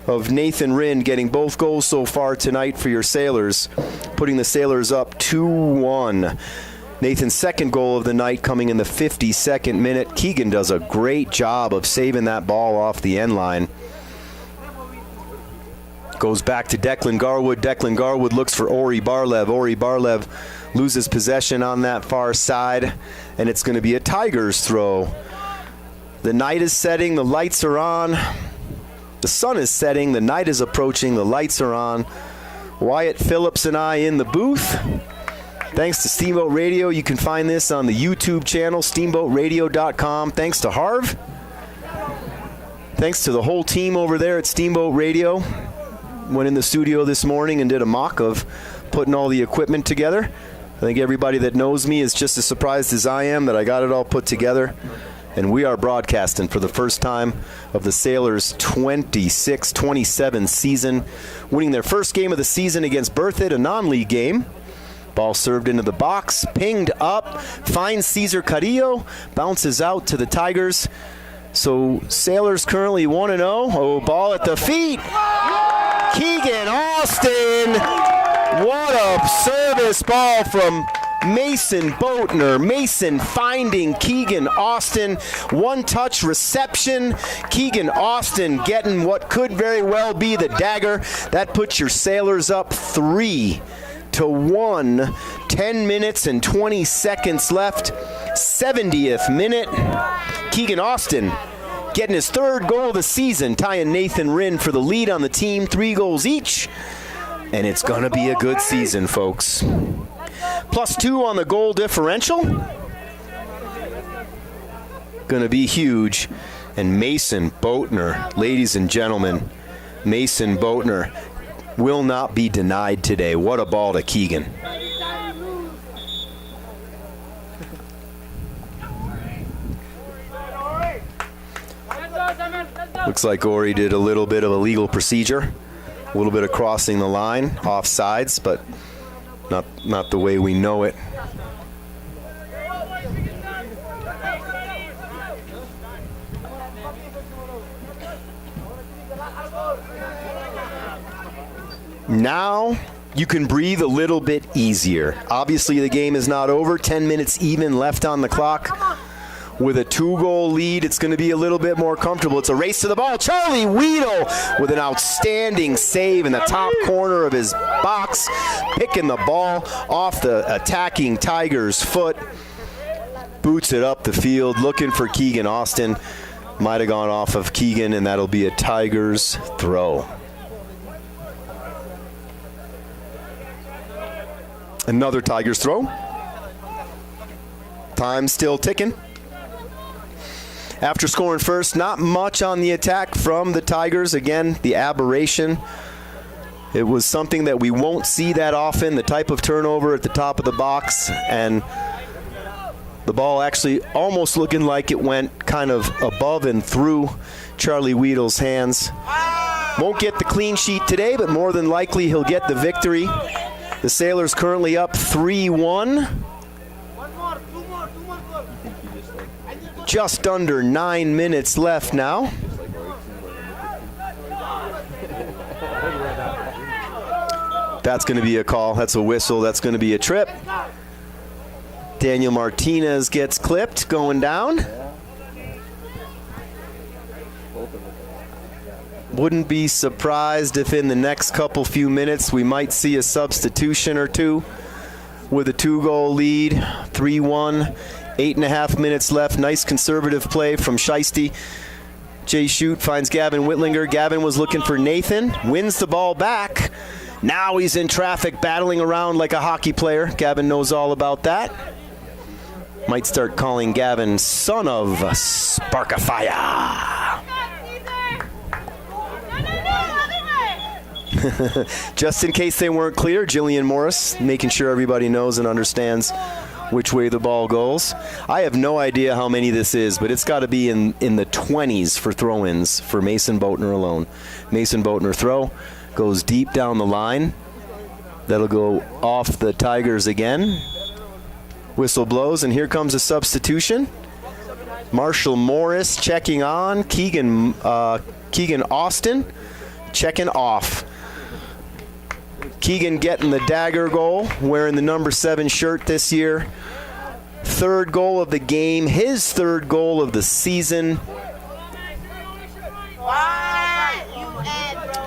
of Nathan Rind, getting both goals so far tonight for your Sailors, putting the Sailors up 2-1. Nathan's second goal of the night coming in the 52nd minute. Keegan does a great job of saving that ball off the end line. Goes back to Declan Garwood. Declan Garwood looks for Ori Barlev. Ori Barlev loses possession on that far side, and it's going to be a Tigers throw. The night is setting. The lights are on. The sun is setting. The night is approaching. The lights are on. Wyatt Phillips and I in the booth. Thanks to Steamboat Radio. You can find this on the YouTube channel, steamboatradio.com. Thanks to Harv. Thanks to the whole team over there at Steamboat Radio. Went in the studio this morning and did a mock of putting all the equipment together. I think everybody that knows me is just as surprised as I am that I got it all put together. And we are broadcasting for the first time of the Sailors' 26-27 season, winning their first game of the season against Berthoud, a non-league game. Ball served into the box, pinged up, finds Cesar Carrillo, bounces out to the Tigers. So Sailors currently 1-0. Oh, ball at the feet. Keegan Austin. What a service ball from Mason Boatner. Mason finding Keegan Austin. One-touch reception. Keegan Austin getting what could very well be the dagger. That puts your Sailors up 3-1. 10 minutes and 20 seconds left. 70th minute. Keegan Austin getting his third goal of the season, tying Nathan Rind for the lead on the team. 3 goals each. And it's going to be a good season, folks. +2 on the goal differential. Going to be huge. And Mason Boatner, ladies and gentlemen, Mason Boatner will not be denied today. What a ball to Keegan. Looks like Ori did a little bit of a legal procedure. A little bit of crossing the line, offsides, but not the way we know it. Now you can breathe a little bit easier. Obviously the game is not over. 10 minutes even left on the clock. With a 2-goal lead, it's going to be a little bit more comfortable. It's a race to the ball. Charlie Weedle with an outstanding save in the top corner of his box, picking the ball off the attacking Tigers' foot. Boots it up the field, looking for Keegan Austin. Might have gone off of Keegan, and that'll be a Tigers throw. Another Tigers throw. Time still ticking. After scoring first, not much on the attack from the Tigers. Again, the aberration. It was something that we won't see that often, the type of turnover at the top of the box, and the ball actually almost looking like it went kind of above and through Charlie Weedle's hands. Won't get the clean sheet today, but more than likely he'll get the victory. The Sailors currently up 3-1. Just under 9 minutes left now. That's going to be a call. That's a whistle. That's going to be a trip. Daniel Martinez gets clipped going down. Wouldn't be surprised if in the next few minutes we might see a substitution or two with a 2-goal lead, 3-1, 8.5 minutes left. Nice conservative play from Shiesty. Jay Shute finds Gavin Whitlinger. Gavin was looking for Nathan, wins the ball back. Now he's in traffic, battling around like a hockey player. Gavin knows all about that. Might start calling Gavin son of Sparkafire. Just in case they weren't clear, Jillian Morris making sure everybody knows and understands which way the ball goes. I have no idea how many this is, but it's got to be in the 20s for throw-ins for Mason Boatner alone. Mason Boatner throw goes deep down the line. That'll go off the Tigers again. Whistle blows, and here comes a substitution. Marshall Morris checking on. Keegan Austin checking off. Keegan getting the dagger goal, wearing the number 7 shirt this year. 3rd goal of the game, his 3rd goal of the season.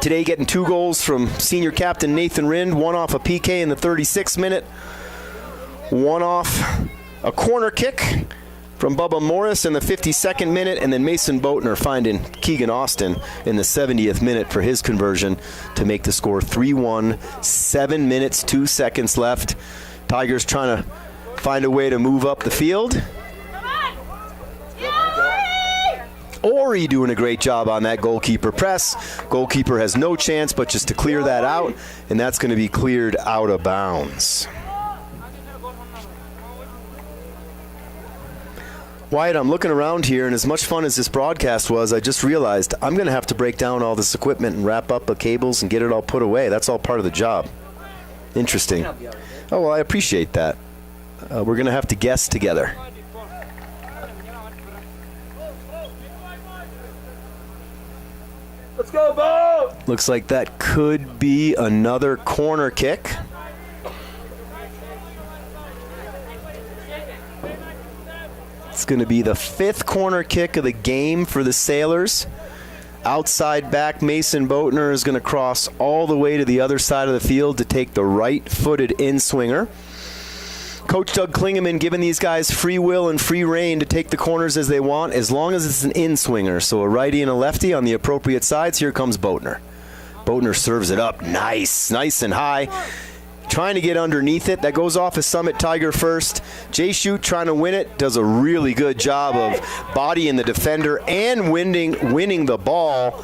Today getting 2 goals from senior captain Nathan Rind, 1 off a PK in the 36th minute, 1 off a corner kick from Bubba Morris in the 52nd minute, and then Mason Boatner finding Keegan Austin in the 70th minute for his conversion to make the score 3-1, 7 minutes, 2 seconds left. Tigers trying to find a way to move up the field. Ori doing a great job on that goalkeeper press. Goalkeeper has no chance but just to clear that out, and that's going to be cleared out of bounds. Wyatt, I'm looking around here, and as much fun as this broadcast was, I just realized I'm going to have to break down all this equipment and wrap up the cables and get it all put away. That's all part of the job. Interesting. Oh, well, I appreciate that. We're going to have to guess together. Let's go, Bo! Looks like that could be another corner kick. It's going to be the 5th corner kick of the game for the Sailors. Outside back, Mason Boatner is going to cross all the way to the other side of the field to take the right-footed in-swinger. Coach Doug Klingeman giving these guys free will and free reign to take the corners as they want, as long as it's an in-swinger. So a righty and a lefty on the appropriate sides. Here comes Boatner. Boatner serves it up nice and high. Trying to get underneath it. That goes off a Summit Tiger first. Jay Shute trying to win it. Does a really good job of bodying the defender and winning the ball.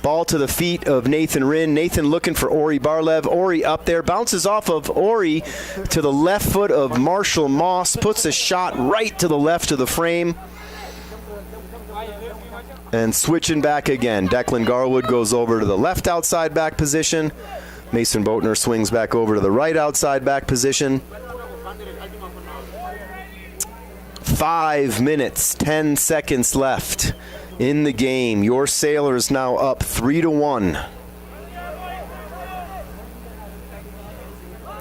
Ball to the feet of Nathan Rind. Nathan looking for Ori Barlev. Ori up there. Bounces off of Ori to the left foot of Marshall Moss. Puts a shot right to the left of the frame. And switching back again. Declan Garwood goes over to the left outside back position. Mason Boatner swings back over to the right outside back position. 5 minutes, 10 seconds left in the game. Your Sailors now up 3-1.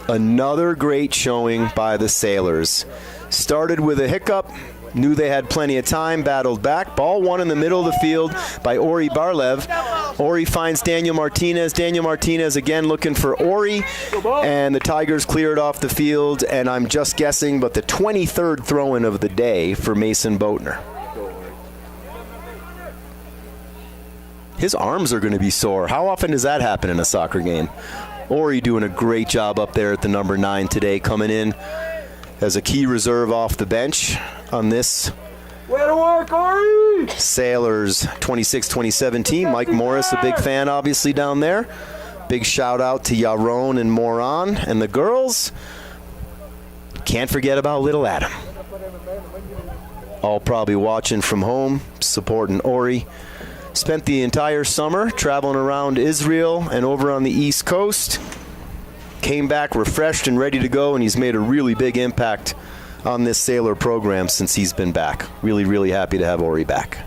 Another great showing by the Sailors. Started with a hiccup. Knew they had plenty of time, battled back. Ball won in the middle of the field by Ori Barlev. Ori finds Daniel Martinez. Daniel Martinez again looking for Ori. And the Tigers clear it off the field. And I'm just guessing, but the 23rd throw-in of the day for Mason Boatner. His arms are going to be sore. How often does that happen in a soccer game? Ori doing a great job up there at the number 9 today, coming in as a key reserve off the bench on this Way to work, Ori! Sailors 26-27 team. Mike Morris, a big fan, obviously, down there. Big shout out to Yaron and Moran. And the girls, can't forget about little Adam. All probably watching from home, supporting Ori. Spent the entire summer traveling around Israel and over on the East Coast. Came back refreshed and ready to go, and he's made a really big impact on this Sailor program since he's been back. Really, really happy to have Ori back.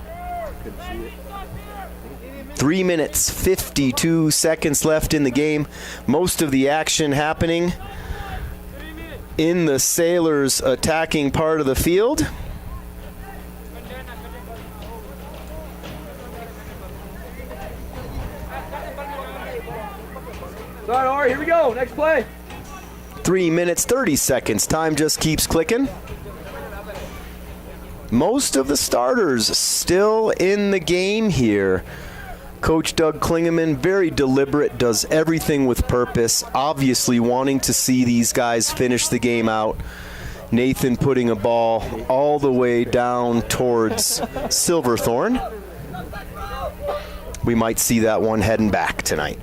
3 minutes, 52 seconds left in the game. Most of the action happening in the Sailors' attacking part of the field. Sorry, Ori, here we go. Next play. 3 minutes, 30 seconds. Time just keeps clicking. Most of the starters still in the game here. Coach Doug Klingeman, very deliberate, does everything with purpose, obviously wanting to see these guys finish the game out. Nathan putting a ball all the way down towards Silverthorne. We might see that one heading back tonight.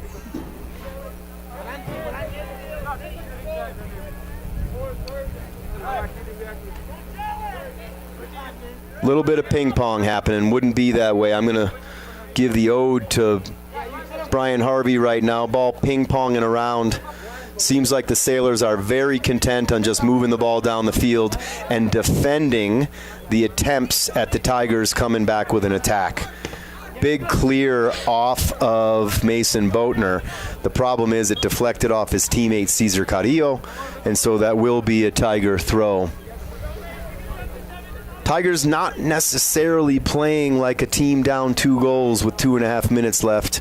Little bit of ping pong happening. Wouldn't be that way. I'm going to give the ode to Brian Harvey right now. Ball ping ponging around. Seems like the Sailors are very content on just moving the ball down the field and defending the attempts at the Tigers coming back with an attack. Big clear off of Mason Boatner. The problem is it deflected off his teammate Cesar Carrillo, and so that will be a Tiger throw. Tigers not necessarily playing like a team down 2 goals with 2.5 minutes left.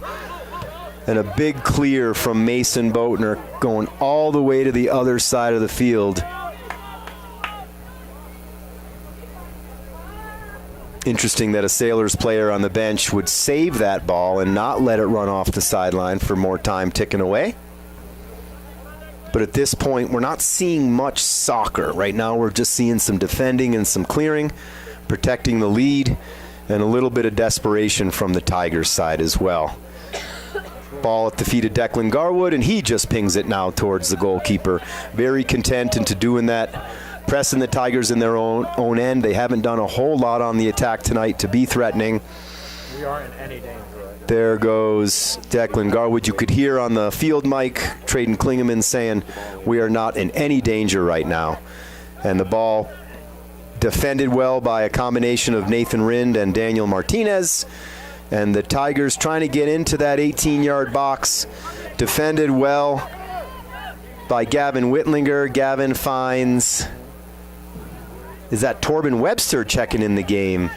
And a big clear from Mason Boatner going all the way to the other side of the field. Interesting that a Sailors player on the bench would save that ball and not let it run off the sideline for more time ticking away. But at this point, we're not seeing much soccer. Right now, we're just seeing some defending and some clearing, protecting the lead, and a little bit of desperation from the Tigers side as well. Ball at the feet of Declan Garwood, and he just pings it now towards the goalkeeper. Very content into doing that, pressing the Tigers in their own end. They haven't done a whole lot on the attack tonight to be threatening. We aren't in any danger. There goes Declan Garwood. You could hear on the field mic Traden Klingeman saying we are not in any danger right now. And the ball defended well by a combination of Nathan Rind and Daniel Martinez. And the Tigers trying to get into that 18-yard box. Defended well by Gavin Whitlinger. Gavin finds, is that Torben Webster checking in the game?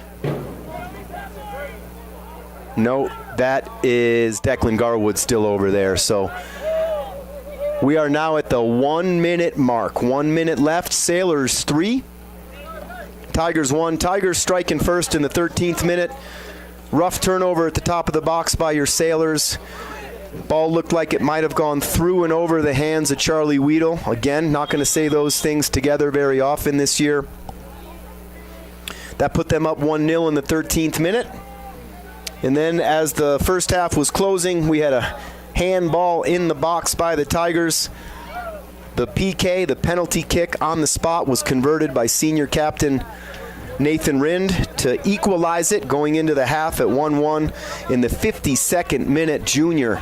No, that is Declan Garwood still over there. So we are now at the 1 minute mark. 1 minute left. Sailors 3. Tigers 1. Tigers striking first in the 13th minute. Rough turnover at the top of the box by your Sailors. Ball looked like it might have gone through and over the hands of Charlie Weedle. Again, not going to say those things together very often this year. That put them up 1-0 in the 13th minute. And then as the first half was closing, we had a handball in the box by the Tigers. The PK, the penalty kick on the spot, was converted by senior captain Nathan Rind to equalize it going into the half at 1-1. In the 52nd minute, junior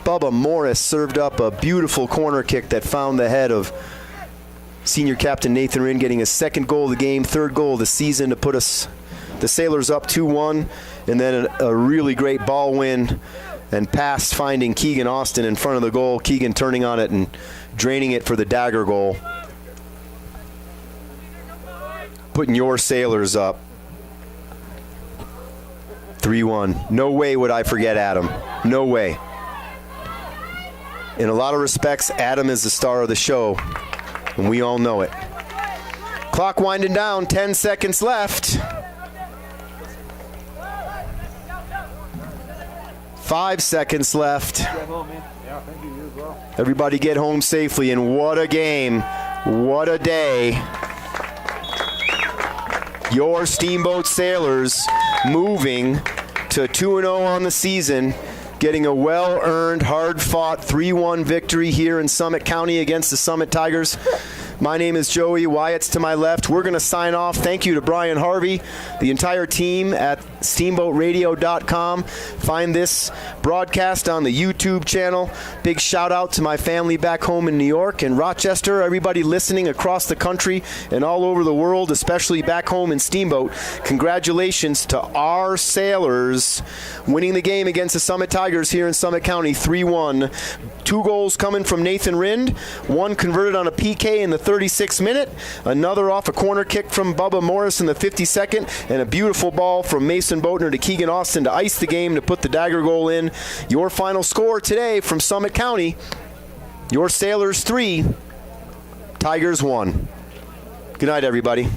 Bubba Morris served up a beautiful corner kick that found the head of senior captain Nathan Rind, getting his second goal of the game, third goal of the season to put us, the Sailors, up 2-1. And then a really great ball win and pass finding Keegan Austin in front of the goal. Keegan turning on it and draining it for the dagger goal. Putting your Sailors up 3-1. No way would I forget Adam. No way. In a lot of respects, Adam is the star of the show, and we all know it. Clock winding down, 10 seconds left. 5 seconds left. Everybody get home safely, and what a game. What a day. Your Steamboat Sailors moving to 2-0 on the season, getting a well-earned, hard-fought 3-1 victory here in Summit County against the Summit Tigers. My name is Joey. Wyatt's to my left. We're going to sign off. Thank you to Brian Harvey, the entire team at steamboatradio.com. Find this broadcast on the YouTube channel. Big shout out to my family back home in New York and Rochester, everybody listening across the country and all over the world, especially back home in Steamboat. Congratulations to our Sailors winning the game against the Summit Tigers here in Summit County, 3-1. 2 goals coming from Nathan Rind, 1 converted on a PK in the 36th minute. Another off a corner kick from Bubba Morris in the 52nd, and a beautiful ball from Mason Boatner to Keegan Austin to ice the game to put the dagger goal in. Your final score today from Summit County, your Sailors 3, Tigers 1. Good night, everybody.